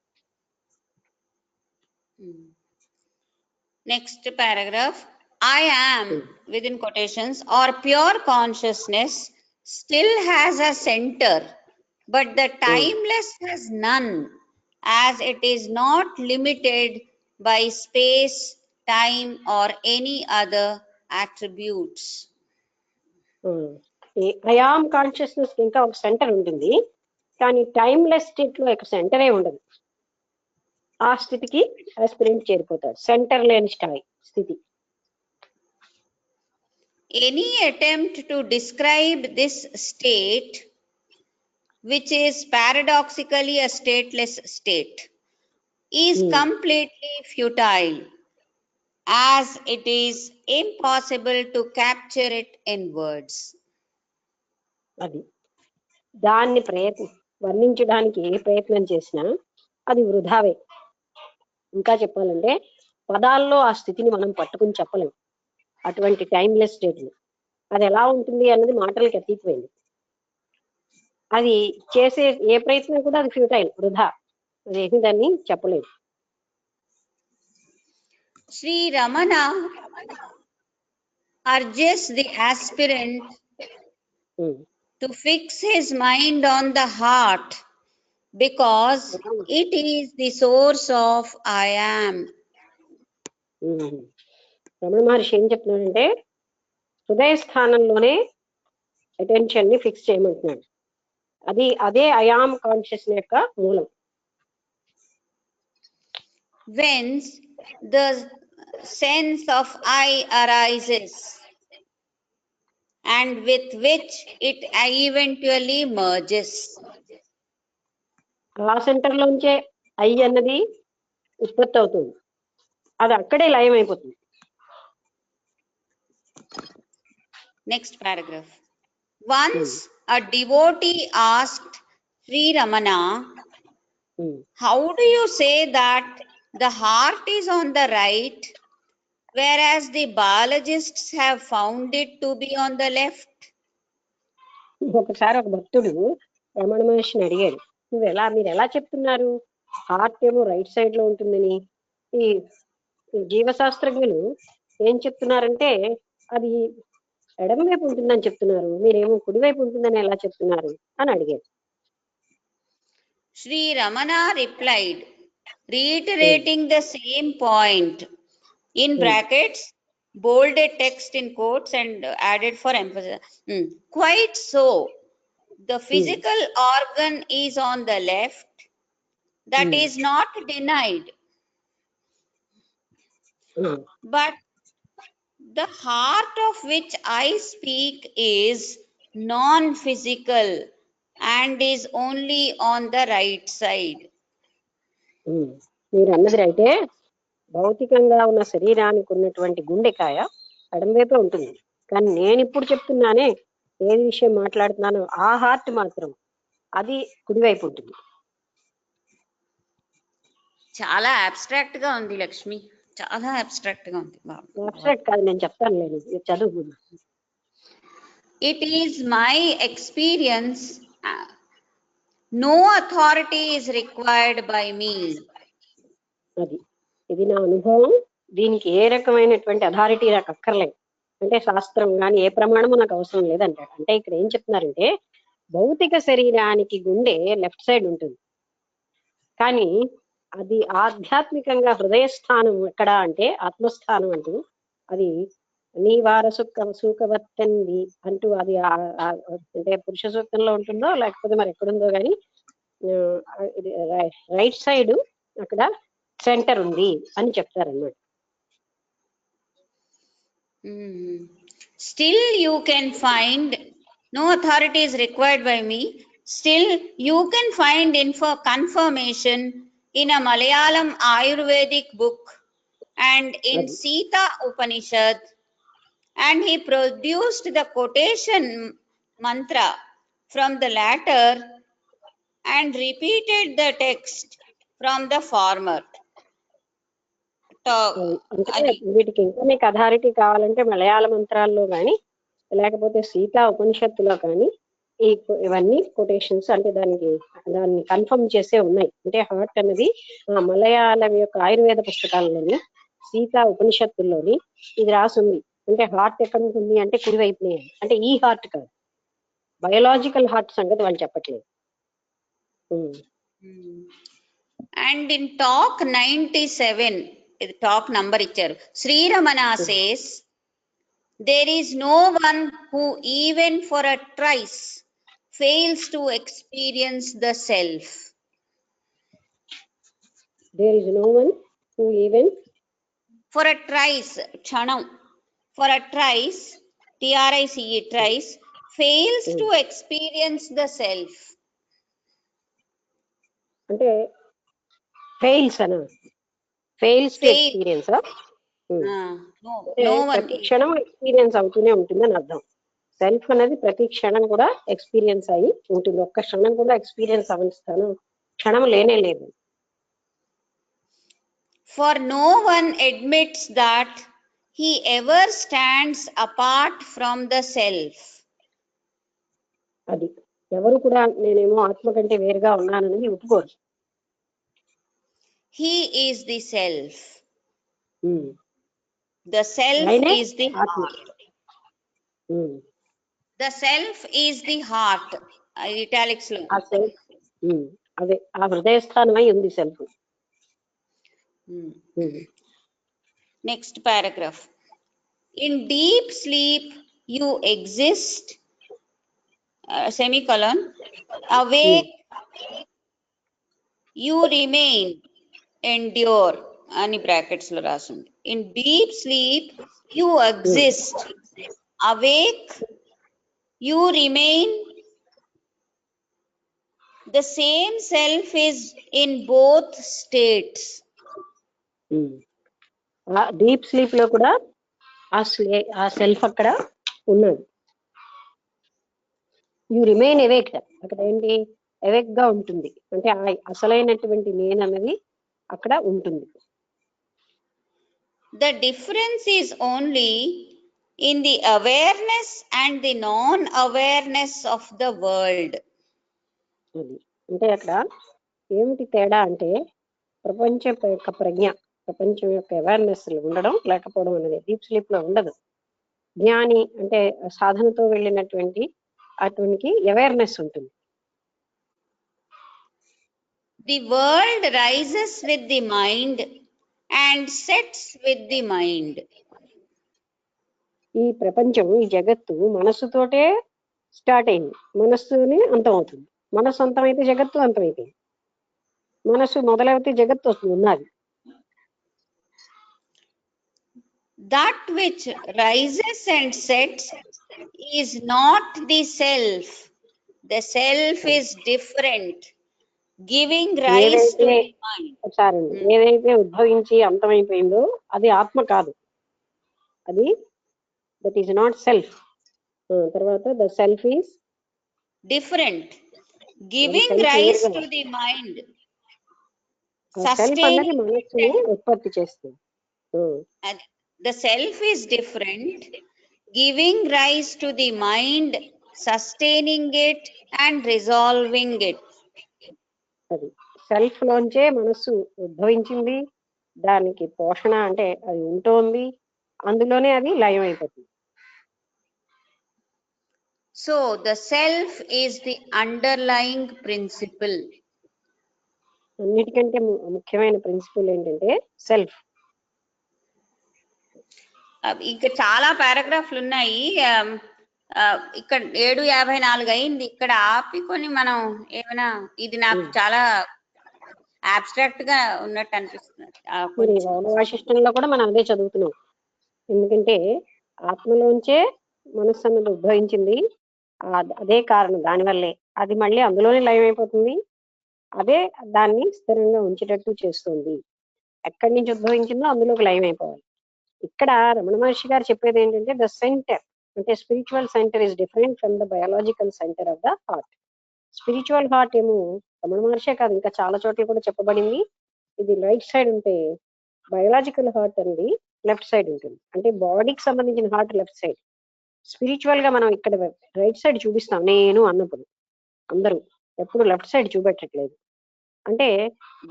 Next paragraph. I am, within quotations, or pure consciousness still has a center, but the timeless has none, as it is not limited by space, time, or any other attributes. I am consciousness ఇంకా ఒక centre ఉంటుంది, కానీ timeless state లో ఒక సెంటరే ఉండదు. ఆ స్థితికి aspirant చేరిపోతాడు, centre లేని స్థితి. Any attempt to describe this state, which is paradoxically a stateless state, is completely futile, as it is impossible to capture it in words. అది దాన్ని వర్ణించడానికి ఏ ప్రయత్నం చేసినా అది వృధావే. ఇంకా చెప్పాలంటే పదాల్లో ఆ స్థితిని మనం పట్టుకుని చెప్పలేము. అటువంటి టైమ్లెస్ స్టేట్ అది ఎలా ఉంటుంది అన్నది మాటలకి అతీతమైంది. అది చేసే ఏ ప్రయత్నం కూడా అది ఫ్యూటైల్, వృధా, అదేమి దాన్ని చెప్పలేదు. Sri Ramana urges the aspirant to fix his mind on the heart because it is the source of I am. Ramana Maharshi ఏం చెప్తున్నాడంటే హృదయ స్థానంలోనే అటెన్షన్ ని ఫిక్స్ చేయమంటున్నాడు. అదే అయామ్ కాన్షియస్నెస్ యొక్క మూలం. Whence the sense of I arises and with which it eventually merges. ఆ సెంటర్ లోంచే ఐ అన్నది ఉత్పత్తి అవుతుంది, అది అక్కడే లయం అయిపోతుంది. Next paragraph. Once a devotee asked Sri Ramana, how do you say that the heart is on the right, whereas the biologists have found it to be on the left? ఒకసారి ఒక భక్తుడు రమణ మహర్షిని అడిగాడు, మీరు ఎలా చెప్తున్నారు హార్ట్ ఏమో right side లో ఉంటుందని, ఈ జీవశాస్త్రజ్ఞులు ఏం చెప్తున్నారంటే అది ఎడమ వైపు ఉంటుందని చెప్తున్నారు, మీరేమో కుడివైపు ఉంటుందని ఎలా చెప్తున్నారు అని అడిగారు. Sri Ramana replied, reiterating the same point, in brackets, bolded text in quotes and added for emphasis. Quite so. The physical organ is on the left, that is not denied, but the heart of which I speak is non-physical and is only on the right side. మీరు అన్నది అయితే భౌతికంగా ఉన్న శరీరానికి ఉన్నటువంటి గుండెకాయ ఎడమవైపే ఉంటుంది, కానీ నేను ఇప్పుడు చెప్తున్నానే ఏది విషయం మాట్లాడుతున్నానో ఆ హార్ట్ మాత్రం అది కుడివైపు ఉంటుంది. చాలా అబ్స్ట్రాక్ట్ గా ఉంది లక్ష్మి, చాలా అబ్స్ట్రాక్ట్ గా ఉంది. అబ్స్ట్రాక్ట్ కాదు, నేను చెప్తాను లేదు, చదువు. It is my experience, no authority is required by me. అది ఇది నా అనుభవం, దీనికి ఏ రకమైనటువంటి అథారిటీ నాకు అక్కర్లేదు, అంటే శాస్త్రం కానీ ఏ ప్రమాణము నాకు అవసరం లేదంటాడు. అంటే ఇక్కడ ఏం చెప్తున్నారంటే భౌతిక శరీరానికి గుండె లెఫ్ట్ సైడ్ ఉంటుంది, కానీ అది ఆధ్యాత్మికంగా హృదయస్థానం ఎక్కడ అంటే ఆత్మస్థానం అంటూ అది నీ వారసుకవర్తంది అంటూ అది అంటే పురుష సూక్తంలో ఉంటుందో లేకపోతే మరి ఎక్కడుందో కానీ రైట్ సైడ్ అక్కడ సెంటర్ ఉంది అని చెప్తారన్నమాట. Still you can find, no authority is required by me, still you can find confirmation in a Malayalam Ayurvedic book and in Sita Upanishad, and he produced the quotation mantra from the latter and repeated the text from the former. అంటే వీటికి ఇంకా మీకు authority కావాలంటే మలయాళ మంత్రాల్లో కానీ లేకపోతే సీతా ఉపనిషత్తులో కానీ ఇవన్నీ కొటేషన్స్ అంటే దాన్ని కన్ఫర్మ్ చేసే ఉన్నాయి. అంటే హార్ట్ అనేది మలయాళం యొక్క ఆయుర్వేద పుస్తకాల్లోని సీతా ఉపనిషత్తుల్లోని ఇది రాసుంది. అంటే హార్ట్ ఎక్కడ ఉంటుంది అంటే కుడివైపునే, అంటే ఈ హార్ట్ కాదు, బయోలాజికల్ హార్ట్ సంగతి వాళ్ళు చెప్పట్లేదు. అండ్ ఇన్ టాక్ 97 ఇది టాక్ నంబర్ ఇచ్చారు. Sriramana says there is no one who even for a trice fails to experience the self. There is no one who even for a trice, క్షణం, for a trice, trice, trice, fails to experience the self. అంటే fails అన fails to experience ప్రతి క్షణం experience అవుతూనే ఉంటుందని అర్థం. Self అనేది ప్రతి క్షణం కూడా ఎక్స్పీరియన్స్ అయి ఉంటుంది, ఒక్క క్షణం కూడా ఎక్స్పీరియన్స్ అవనిస్తాను క్షణం లేనే లేదు. For no one admits that he ever stands apart from the self. అది ఎవరు కూడా నేనేమో ఆత్మ కంటే వేరుగా ఉన్నానని ఒప్పుకోరు. He is the self. The self is the heart. The self is the heart. Italics lo. అదే ఆ హృదయ స్థానమై ఉంది self. Next paragraph. In deep sleep you exist, semicolon, awake you remain, endure అని బ్రాకెట్స్ లో రాసింది. In deep sleep you exist, awake you remain, the same self is in both states. Deep sleep లో కూడా ఆ self అక్కడ ఉన్నది. You remain awake, అక్కడ ఏంటి అవేక్ గా ఉంటుంది, అంటే అసలైనటువంటి నేను అన్నది అక్కడ ఉంటుంది. The difference is only in the awareness and the non-awareness of the world. అంటే అక్కడ ఏమిటి తేడా అంటే ప్రపంచం యొక్క ప్రజ్ఞ, ప్రపంచం యొక్క అవేర్నెస్ ఉండడం లేకపోవడం అనేది డీప్ స్లీప్ లో ఉండదు. జ్ఞాని అంటే సాధనతో వెళ్ళినటువంటి అటువంటి అవేర్నెస్ ఉంటుంది. The world rises with the mind and sets with the mind. ఈ ప్రపంచం, ఈ జగత్తు మనస్సుతోటే స్టార్ట్ అయింది, మనస్సునే అంతం అవుతుంది. మనస్సు అంతమైతే జగత్తు అంతమైపోయింది. మనసు మొదలవుతే జగత్తు వస్తుంది ఉన్నది. That which rises and sets is not the self. The self is different, giving rise to the mind. ఒకసారి ఏదైతే ఉద్భవించి అంతమైపోయిందో అది ఆత్మ కాదు, అది దట్ ఈస్ నాట్ సెల్ఫ్. తర్వాత the self is Different, giving self rise వేరుగా. to the mind, సెల్ఫ్ అన్నది sustaining. మనస్సుని ఉత్పత్తి చేస్తుంది. And the self is different, giving rise to the mind, sustaining it and resolving it. అది self లోంచే మనస్సు ఉద్భవించింది, దానికి పోషణ అంటే అది ఉంటుంది, అందులోనే అది లయం అయిపోతుంది. So the self is the underlying principle. అన్నిటికంటే ముఖ్యమైన ప్రిన్సిపల్ ఏంటంటే సెల్ఫ్. ఇక్కడ చాలా పారాగ్రాఫ్లు ఉన్నాయి. ఇక్కడ 7:54 అయింది. ఇక్కడ ఆపికొని మనం ఏమైనా, ఇది నాకు చాలా అబ్స్ట్రాక్ట్ గా ఉన్నట్టు అనిపిస్తుంది. మరి వాసిష్టంలో కూడా మనం అదే చదువుతున్నాం. ఎందుకంటే ఆత్మలోంచే మనస్సు అన్నది ఉద్భవించింది, అదే కారణం, దానివల్లే అది మళ్ళీ అందులోనే లయం అయిపోతుంది, అదే దాన్ని స్థిరంగా ఉంచేటట్టు చేస్తుంది. ఎక్కడి నుంచి ఉద్భవించిందో అందులోకి లయం అయిపోవాలి. ఇక్కడ రమణ మహర్షి గారు చెప్పేది ఏంటంటే ద సెంటర్ అంటే spiritual centre is different from the biological centre of the heart. Spiritual heart ఏమో రమణ మహర్షే కాదు, ఇంకా చాలా చోట్ల కూడా చెప్పబడింది, ఇది రైట్ సైడ్ ఉంటే బయాలజికల్ హార్ట్ అనేది లెఫ్ట్ సైడ్ ఉంటుంది. అంటే బాడీకి సంబంధించిన హార్ట్ లెఫ్ట్ సైడ్. స్పిరిచువల్ గా మనం ఇక్కడ రైట్ సైడ్ చూపిస్తాం నేను అన్నప్పుడు, అందరూ ఎప్పుడు లెఫ్ట్ సైడ్ చూపెట్టట్లేదు. అంటే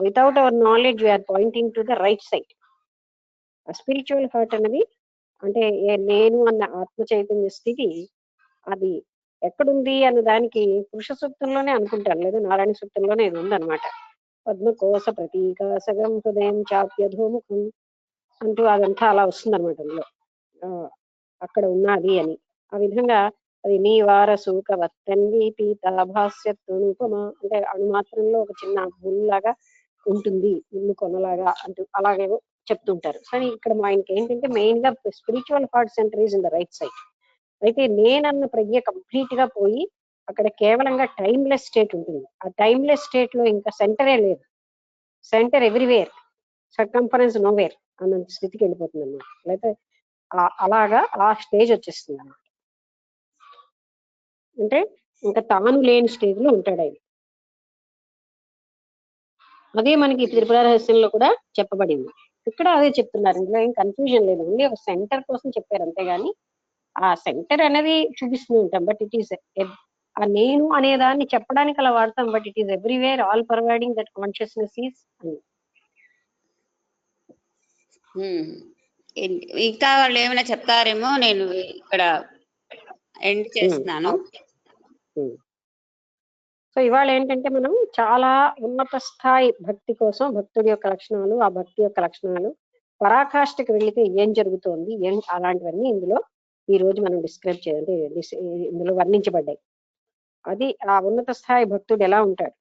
without our knowledge we are pointing to the right side. Spiritual heart అనేది అంటే నేను అన్న ఆత్మ చైతన్య స్థితి అది ఎక్కడుంది అన్న దానికి పురుష సూక్తంలోనే అనుకుంటాను, లేదా నారాయణ సూక్తంలోనే ఇది ఉందన్నమాట. పద్మకోశ ప్రతీకాసగం హృదయం చాప్యధోముఖం అంటూ అదంతా అలా వస్తుంది అనమాట అందులో, అక్కడ ఉన్నది అని. ఆ విధంగా అది నీ వారసూక వత్తన్వి పీతాభాస్యత్వనుపమా అంటే అణుమాత్రంలో ఒక చిన్న ముళ్ళలాగా ఉంటుంది, ముళ్ళు కొనలాగా అంటూ అలాగేవో చెప్తుంటారు. సరే ఇక్కడ ఆయనకి ఏంటంటే మెయిన్ గా spiritual heart center is in the right side. అయితే నేనన్న ప్రజ్ఞ కంప్లీట్ గా పోయి అక్కడ కేవలంగా టైమ్లెస్ స్టేట్ ఉంటుంది. ఆ టైమ్లెస్ స్టేట్ లో ఇంకా సెంటరే లేదు, సెంటర్ ఎవ్రీవేర్, సర్కంఫరెన్స్ నోవేర్ అన్న స్థితికి వెళ్ళిపోతుంది అన్నమాట. లేకపోతే అలాగా ఆ స్టేజ్ వచ్చేస్తుంది అన్నమాట. అంటే ఇంకా తాను లేని స్టేజ్ లో ఉంటాడు ఆయన. అదే మనకి త్రిపుర రహస్యంలో కూడా చెప్పబడింది. ఇక్కడ అదే చెప్తున్నారు, ఇందులో ఏం కన్ఫ్యూజన్ లేదు, ఓన్లీ ఒక సెంటర్ కోసం చెప్పారు అంతేగాని ఆ సెంటర్ అనేది చూపిస్తూ ఉంటాం. బట్ ఇట్ ఈస్ ఆ నేను అనే దాన్ని చెప్పడానికి అలా వాడతాం, but it is everywhere, all providing that consciousness is అని. ఇంకా వాళ్ళు ఏమైనా చెప్తారేమో, నేను ఇక్కడ ఎండ్ చేస్తున్నాను. సో ఇవాళ ఏంటంటే మనం చాలా ఉన్నత స్థాయి భక్తి కోసం భక్తుడి యొక్క లక్షణాలు, ఆ భక్తి యొక్క లక్షణాలు, పరాకాష్ఠకి వెళితే ఏం జరుగుతోంది, అలాంటివన్నీ ఇందులో ఈ రోజు మనం డిస్క్రైబ్ చేయాలి, ఇందులో వర్ణించబడ్డాయి. అది ఆ ఉన్నత స్థాయి భక్తుడు ఎలా ఉంటాడు,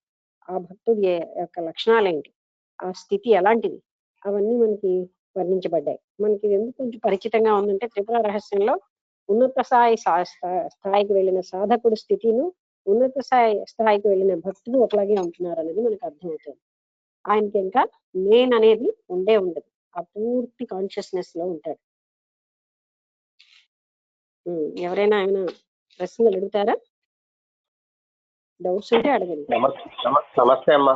ఆ భక్తుడి యొక్క లక్షణాలు ఏంటి, ఆ స్థితి ఎలాంటిది, అవన్నీ మనకి వర్ణించబడ్డాయి. మనకి ఎందుకు కొంచెం పరిచితంగా ఉందంటే త్రిపుర రహస్యంలో ఉన్నత స్థాయికి వెళ్ళిన సాధకుడు స్థితిను, ఉన్నత స్థాయికి వెళ్ళిన భక్తుడు ఒకలాగే ఉంటున్నారు అనేది మనకు అర్థమవుతుంది. ఆయనకి ఇంకా నేననేది ఉండదు, ఆ పూర్తి కాన్షియస్నెస్ లో ఉంటాడు. ఎవరైనా ఏమైనా ప్రశ్నలు అడుగుతారా? డౌట్స్ ఉంటే అడగండి. నమస్తే అమ్మా.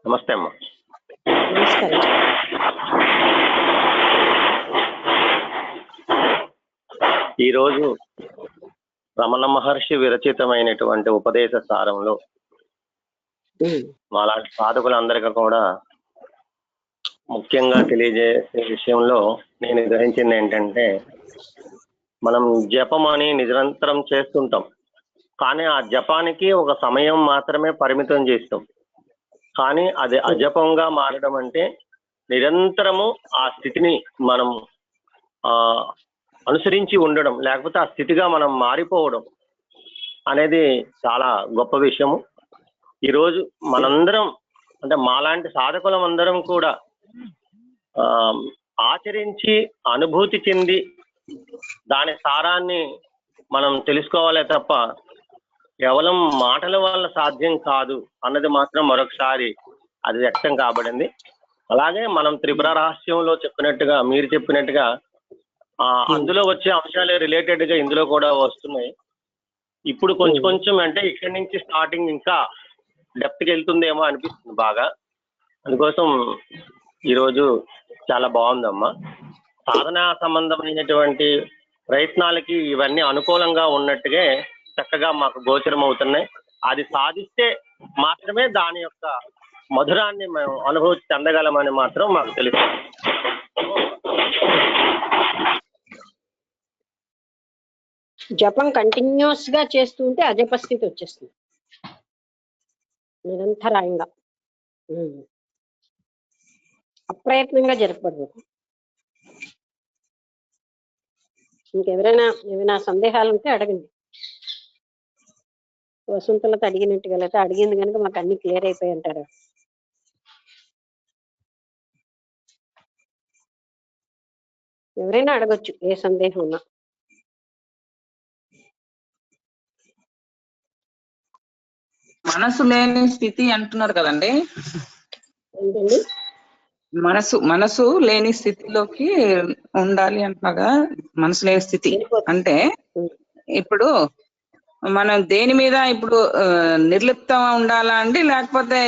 నమస్తే అమ్మా. నమస్కారం. ఈరోజు రమణ మహర్షి విరచితమైనటువంటి ఉపదేశ సారంలో మాలాంటి సాధకులందరికీ కూడా ముఖ్యంగా తెలియజేసే విషయంలో నేను గ్రహించింది ఏంటంటే, మనం జపం అని నిరంతరం చేస్తుంటాం, కానీ ఆ జపానికి ఒక సమయం మాత్రమే పరిమితం చేస్తాం. కానీ అది అజపంగా మారడం అంటే నిరంతరము ఆ స్థితిని మనం అనుసరించి ఉండడం, లేకపోతే ఆ స్థితిగా మనం మారిపోవడం అనేది చాలా గొప్ప విషయము. ఈరోజు మనందరం అంటే మాలాంటి సాధకులం అందరం కూడా ఆచరించి అనుభూతి చెంది దాని సారాన్ని మనం తెలుసుకోవాలే తప్ప కేవలం మాటల వల్ల సాధ్యం కాదు అన్నది మాత్రం మరొకసారి అది వ్యక్తం కాబడింది. అలాగే మనం త్రిపుర రహస్యంలో చెప్పినట్టుగా మీరు చెప్పినట్టుగా అందులో వచ్చే అంశాలే రిలేటెడ్ గా ఇందులో కూడా వస్తున్నాయి. ఇప్పుడు కొంచెం కొంచెం అంటే ఇక్కడి నుంచి స్టార్టింగ్ ఇంకా డెప్త్కి వెళ్తుందేమో అనిపిస్తుంది బాగా. అందుకోసం ఈరోజు చాలా బాగుందమ్మా. సాధనా సంబంధమైనటువంటి ప్రయత్నాలకి ఇవన్నీ అనుకూలంగా ఉన్నట్టుగా చక్కగా మాకు గోచరం అవుతున్నాయి. అది సాధిస్తే మాత్రమే దాని యొక్క మధురాన్ని మేము అనుభూతి చెందగలమని మాత్రం మాకు తెలుసు. జపం కంటిన్యూస్ గా చేస్తూ ఉంటే అజప స్థితి వచ్చేస్తుంది నిరంతరాయంగా, అప్రయత్నంగా జరపబడదు. ఇంకెవరైనా ఏమైనా సందేహాలు ఉంటే అడగండి. వసుంతలతో అడిగినట్టుగా లేకపోతే అడిగింది కనుక మాకు అన్ని క్లియర్ అయిపోయి అంటారు. ఎవరైనా అడగొచ్చు ఏ సందేహం ఉన్నా. మనసు లేని స్థితి అంటున్నారు కదండి. ఏంటండి? మనసు లేని స్థితిలోకి ఉండాలి అంటున్నారు కదా. మనసు లేని స్థితి అంటే ఇప్పుడు మనం దేని మీద ఇప్పుడు నిర్లిప్తం ఉండాలా అండి, లేకపోతే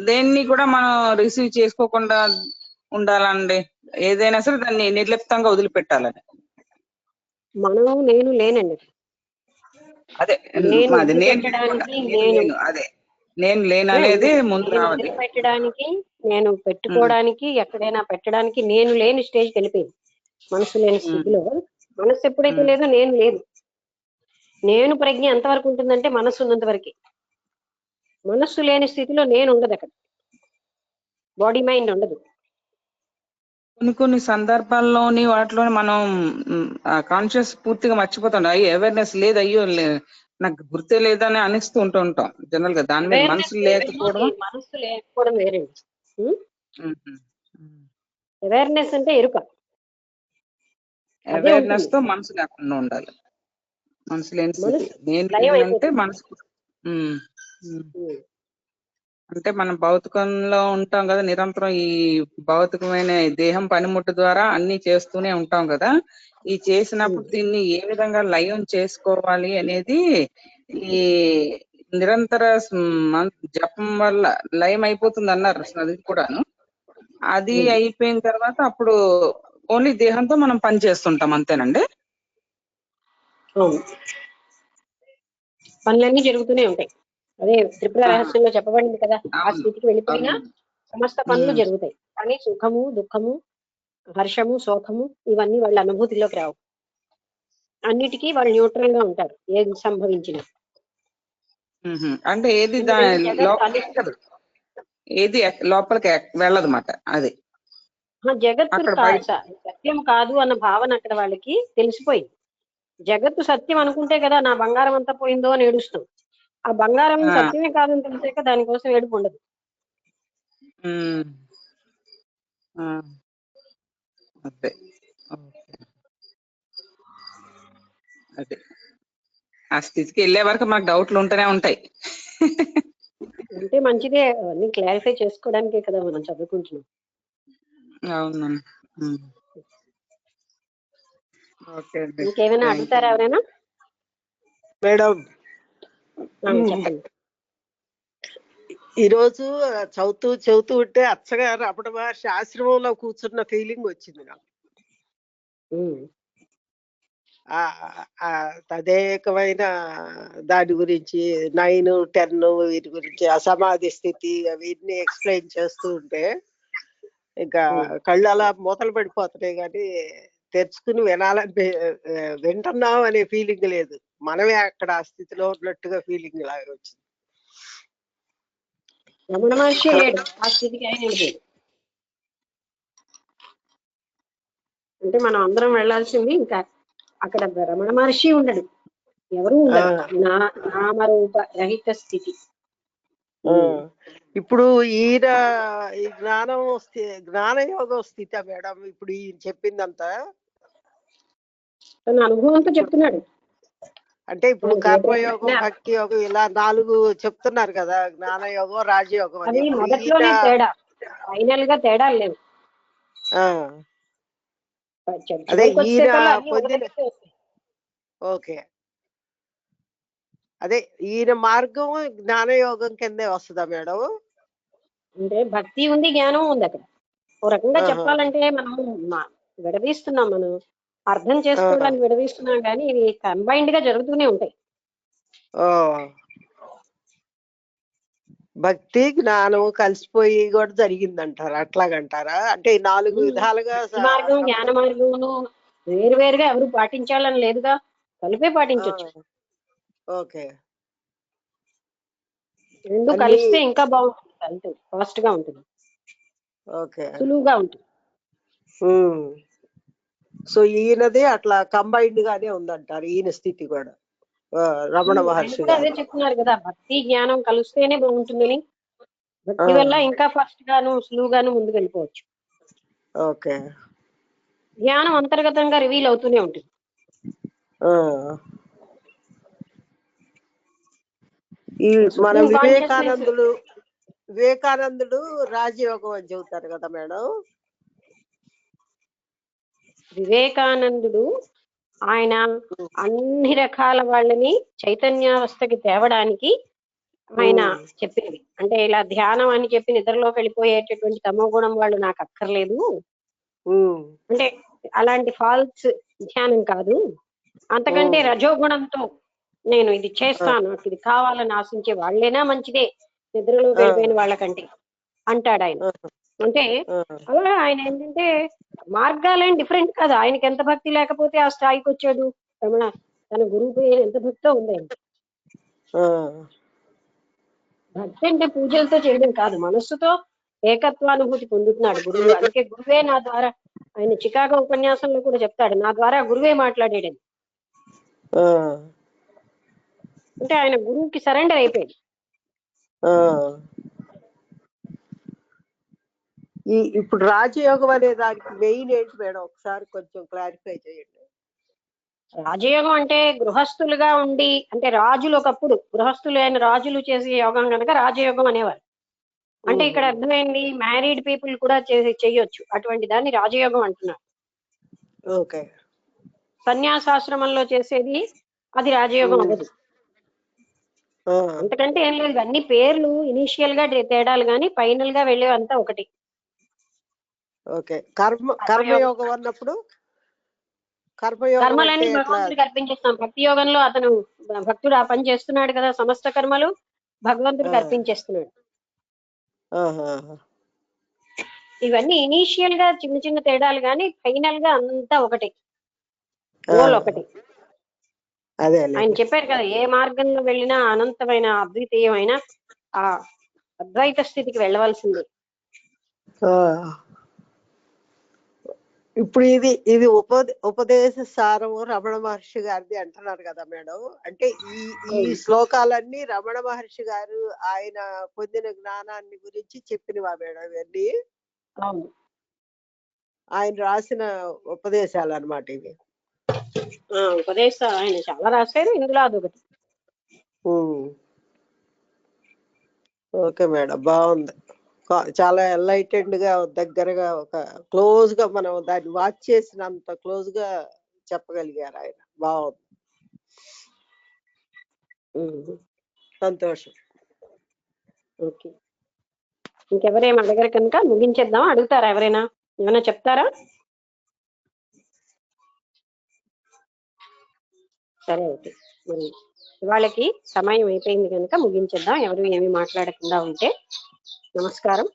దేన్ని కూడా మనం రిసీవ్ చేసుకోకుండా ఉండాలా అండి? ఏదైనా సరే దాన్ని నిర్లిప్తంగా వదిలిపెట్టాలని. నేను లేనండి. అదే నేను లేననేది ముందు రావాలి. పెట్టడానికి, నేను పెట్టుకోవడానికి, ఎక్కడైనా పెట్టడానికి నేను లేని స్టేజ్కి వెళ్ళిపోయింది. మనసు లేని స్థితిలో మనసు ఎప్పుడైతే లేదో నేను లేదు. నేను ప్రజ్ఞ ఎంతవరకు ఉంటుందంటే మనస్సు ఉన్నంత వరకే. మనస్సు లేని స్థితిలో నేను ఉండదు, అక్కడ బాడీ మైండ్ ఉండదు. కొన్ని సందర్భాల్లోని వాటిలోని మనం కాన్షియస్ పూర్తిగా మర్చిపోతాం. అవేర్నెస్ లేదు, అయ్యో నాకు గుర్తే లేదని అనిస్తూ ఉంటాం జనరల్ గా. దాని మీద మనసు లేకపోవడం వేరండి. అవేర్నెస్ అంటే ఎరుక. అవేర్నెస్ తో మనసు లేకుండా ఉండాలి. మనసు లేని స్థితి నేను అంటే మనసు అంటే మనం భౌతికంలో ఉంటాం కదా, నిరంతరం ఈ భౌతికమైన దేహం పనిముట్టు ద్వారా అన్ని చేస్తూనే ఉంటాం కదా. ఈ చేసినప్పుడు దీన్ని ఏ విధంగా లయం చేసుకోవాలి అనేది ఈ నిరంతర జపం వల్ల లయం అయిపోతుంది అన్నారు అది కూడాను. అది అయిపోయిన తర్వాత అప్పుడు ఓన్లీ దేహంతో మనం పని చేస్తుంటాం, అంతేనండి? పనులన్నీ జరుగుతూనే ఉంటాయి. అదే త్రిపుర రహస్యంలో చెప్పబడింది కదా. ఆ స్థితికి వెళ్ళిపోయినా సమస్త పనులు జరుగుతాయి. కానీ సుఖము, దుఃఖము, హర్షము, శోకము ఇవన్నీ వాళ్ళ అనుభూతిలోకి రావు. అన్నిటికీ వాళ్ళు న్యూట్రల్ గా ఉంటారు ఏది సంభవించిన. అంటే ఏది ఏది లోపలికి వెళ్ళదు మాట. అది జగత్తు సత్యం కాదు అన్న భావన అక్కడ వాళ్ళకి తెలిసిపోయింది. జగత్తు సత్యం అనుకుంటే కదా నా బంగారం అంతా పోయిందో అని ఏడుస్తాం. ఆ బంగారం సత్యమే కాదని తెలిసాక దానికోసం ఏడుపు ఉండదు. అదే ఆ స్థితికి వెళ్ళే వరకు మాకు డౌట్లు ఉంటూనే ఉంటాయి. అంటే మంచిదే, అన్ని క్లారిఫై చేసుకోవడానికే కదా మనం చదువుకుంటున్నాం. అవును. ఇంకేమైనా అడుగుతారా ఎవరైనా? మేడం, చెప్పండి. ఈరోజు చదువుతూ ఉంటే అచ్చగా రమణ మహర్షి ఆశ్రమంలో కూర్చున్న ఫీలింగ్ వచ్చింది నాకు. తదేకమైన దాని గురించి 9, 10 వీటి గురించి అసమాధి స్థితి అవన్నీ ఎక్స్ప్లెయిన్ చేస్తూ ఉంటే ఇంకా కళ్ళు అలా మూతలు పడిపోతున్నాయి, కానీ తెరుచుకుని వింటున్నాం అనే ఫీలింగ్ లేదు. మనమే అక్కడ ఆ స్థితిలో ఉన్నట్టుగా ఫీలింగ్ లాగా వచ్చింది. రమణ మహర్షి లేడు ఆ స్థితికి, ఆయన వెళ్ళిపోయాడు. అంటే మనం అందరం వెళ్లాల్సింది ఇంకా అక్కడ రమణ మహర్షి ఉండడు, ఎవరు ఉండరు. నామరూప రహిత స్థితి. ఇప్పుడు ఈయన ఈ జ్ఞానయోగం స్థితి మేడం ఇప్పుడు ఈయన చెప్పిందంతా తన అనుభవంతో చెప్తున్నాడు. అంటే ఇప్పుడు కర్మయోగం, భక్తి యోగం ఇలా 4 చెప్తున్నారు కదా, జ్ఞానయోగం, రాజయోగం అని. అది ఇప్పుడు మొదట్లోనే తేడా, ఫైనల్ గా తేడా లేవు. అదే ఈయన పొందిన ఓకే, అదే ఈయన మార్గం జ్ఞానయోగం కిందే వస్తుందా మేడం? అంటే భక్తి ఉంది, జ్ఞానం ఉంది అక్కడ. ఓ రకంగా చెప్పాలంటే మనం విడదీస్తున్నాం, మనం అర్థం చేసుకోవడానికి విడదీస్తున్నాం, కానీ ఇవి కంబైన్డ్ గా జరుగుతూనే ఉంటాయి. భక్తి జ్ఞానం కలిసిపోయి కూడా జరిగిందంటారా? అట్లాగంటారా? అంటే 4 విధాలుగా మార్గం, జ్ఞాన మార్గంలో వేరువేరుగా ఎవరు పాటించాలని లేదుగా, కలిపే పాటించవచ్చు. ఓకే, రెండు కలిస్తే ఇంకా బాగుంటుంది, అంతే ఫాస్ట్ గా ఉంటుంది, ఓకే, సులువుగా ఉంటుంది. సో ఈయనది అట్లా కంబైన్డ్ గానే ఉందంటారు, ఈయన స్థితి కూడా. రమణ మహర్షి అదే చెప్తున్నారు కదా, భక్తి జ్ఞానం కలిస్తేనే బాగుంటుందని. భక్తి వల్ల ఇంకా ఫాస్ట్ గాను సులువుగాను ముందుకు వెళ్ళిపోవచ్చు. ఓకే, జ్ఞానం అంతర్గతంగా రివీల్ అవుతూనే ఉంటుంది. ఈ మన వివేకానందుడు రాజయోగం అని చెబుతారు కదా మేడం. వివేకానందుడు ఆయన అన్ని రకాల వాళ్ళని చైతన్యావస్థకి తేవడానికి ఆయన చెప్పింది. అంటే ఇలా ధ్యానం అని చెప్పి నిద్రలోకి వెళ్ళిపోయేటటువంటి తమో గుణం వాళ్ళు నాకు అక్కర్లేదు, అంటే అలాంటి ఫాల్స్ ధ్యానం కాదు, అంతకంటే రజోగుణంతో నేను ఇది చేస్తాను, నాకు ఇది కావాలని ఆశించే వాళ్ళైనా మంచిదే నిద్రలోకి వెళ్ళిపోయిన వాళ్ళకంటే అంటాడు ఆయన. అంటే అలా ఆయన ఏంటంటే మార్గాలేం డిఫరెంట్ కాదు. ఆయనకి ఎంత భక్తి లేకపోతే ఆ స్థాయికి వచ్చాడు రమణ, తన గురువు ఎంత భక్తో ఉంది. భక్తి అంటే పూజలతో చేయడం కాదు, మనస్సుతో ఏకత్వానుభూతి పొందుతున్నాడు గురువు. అందుకే గురువే నా ద్వారా, ఆయన చికాగో ఉపన్యాసంలో కూడా చెప్తాడు, నా ద్వారా గురువే మాట్లాడాడని. అంటే ఆయన గురువుకి సరెండర్ అయిపోయాడు. ఇప్పుడు రాజయోగం అనే దానికి మెయిన్ ఏంటి మేడం, ఒకసారి కొంచెం క్లారిఫై చేయండి. రాజయోగం అంటే గృహస్థులుగా ఉండి, అంటే రాజులు ఒకప్పుడు గృహస్థులు అయిన రాజులు చేసే యోగం కనుక రాజయోగం అనేవారు. అంటే ఇక్కడ అర్థమైంది మ్యారీడ్ పీపుల్ కూడా చేయొచ్చు, అటువంటి దాన్ని రాజయోగం అంటున్నారు. ఓకే, సన్యాసాశ్రమంలో చేసేది అది రాజయోగం అవ్వదు. అంతకంటే ఏం లేదు, అన్ని పేర్లు ఇనిషియల్ గా తేడాలు కానీ ఫైనల్ గా వెళ్ళేవంతా ఒకటి. ఓకే, కర్మయోగం అన్నప్పుడు కర్మలన్నీ భగవంతుడికి అర్పించేస్తాం. భక్తి యోగంలో అతను భక్తుడు ఆ పని చేస్తున్నాడు కదా, సమస్త కర్మలు భగవంతుడికి అర్పించేస్తున్నాడు. ఇవన్నీ ఇనీషియల్ గా చిన్న చిన్న తేడాలు కానీ ఫైనల్ గా అంతా ఒకటి, గోల్ ఒకటి. ఆయన చెప్పారు కదా, ఏ మార్గంలో వెళ్ళినా అనంతమైన అద్వితీయమైన ఆ అద్వైత స్థితికి వెళ్ళవలసింది. ఇప్పుడు ఇది ఉపదేశ సారము రమణ మహర్షి గారిది అంటున్నారు కదా మేడం. అంటే ఈ శ్లోకాలన్నీ రమణ మహర్షి గారు ఆయన పొందిన జ్ఞానాన్ని గురించి చెప్పినవా మేడం ఇవన్నీ? ఆయన రాసిన ఉపదేశాలు అన్నమాట ఇవి. ఉపదేశాలు ఆయన చాలా రాశారు, ఇందులో అదొకటి. ఓకే మేడం, బాగుంది. చాలా ఎన్లైటెడ్ గా దగ్గరగా ఒక క్లోజ్ గా మనం దాన్ని వాచ్ చేసినంత క్లోజ్ గా చెప్పగలిగారు ఆయన. బాగుంది, సంతోషం. ఓకే, ఇంకెవరేం అడగరు కనుక ముగించేద్దాం. అడుగుతారా ఎవరైనా, ఏమైనా చెప్తారా? సరే, అయితే మరి ఇవాళకి సమయం అయిపోయింది కనుక ముగించేద్దాం. ఎవరు ఏమి మాట్లాడకుండా ఉంటే. నమస్కారం.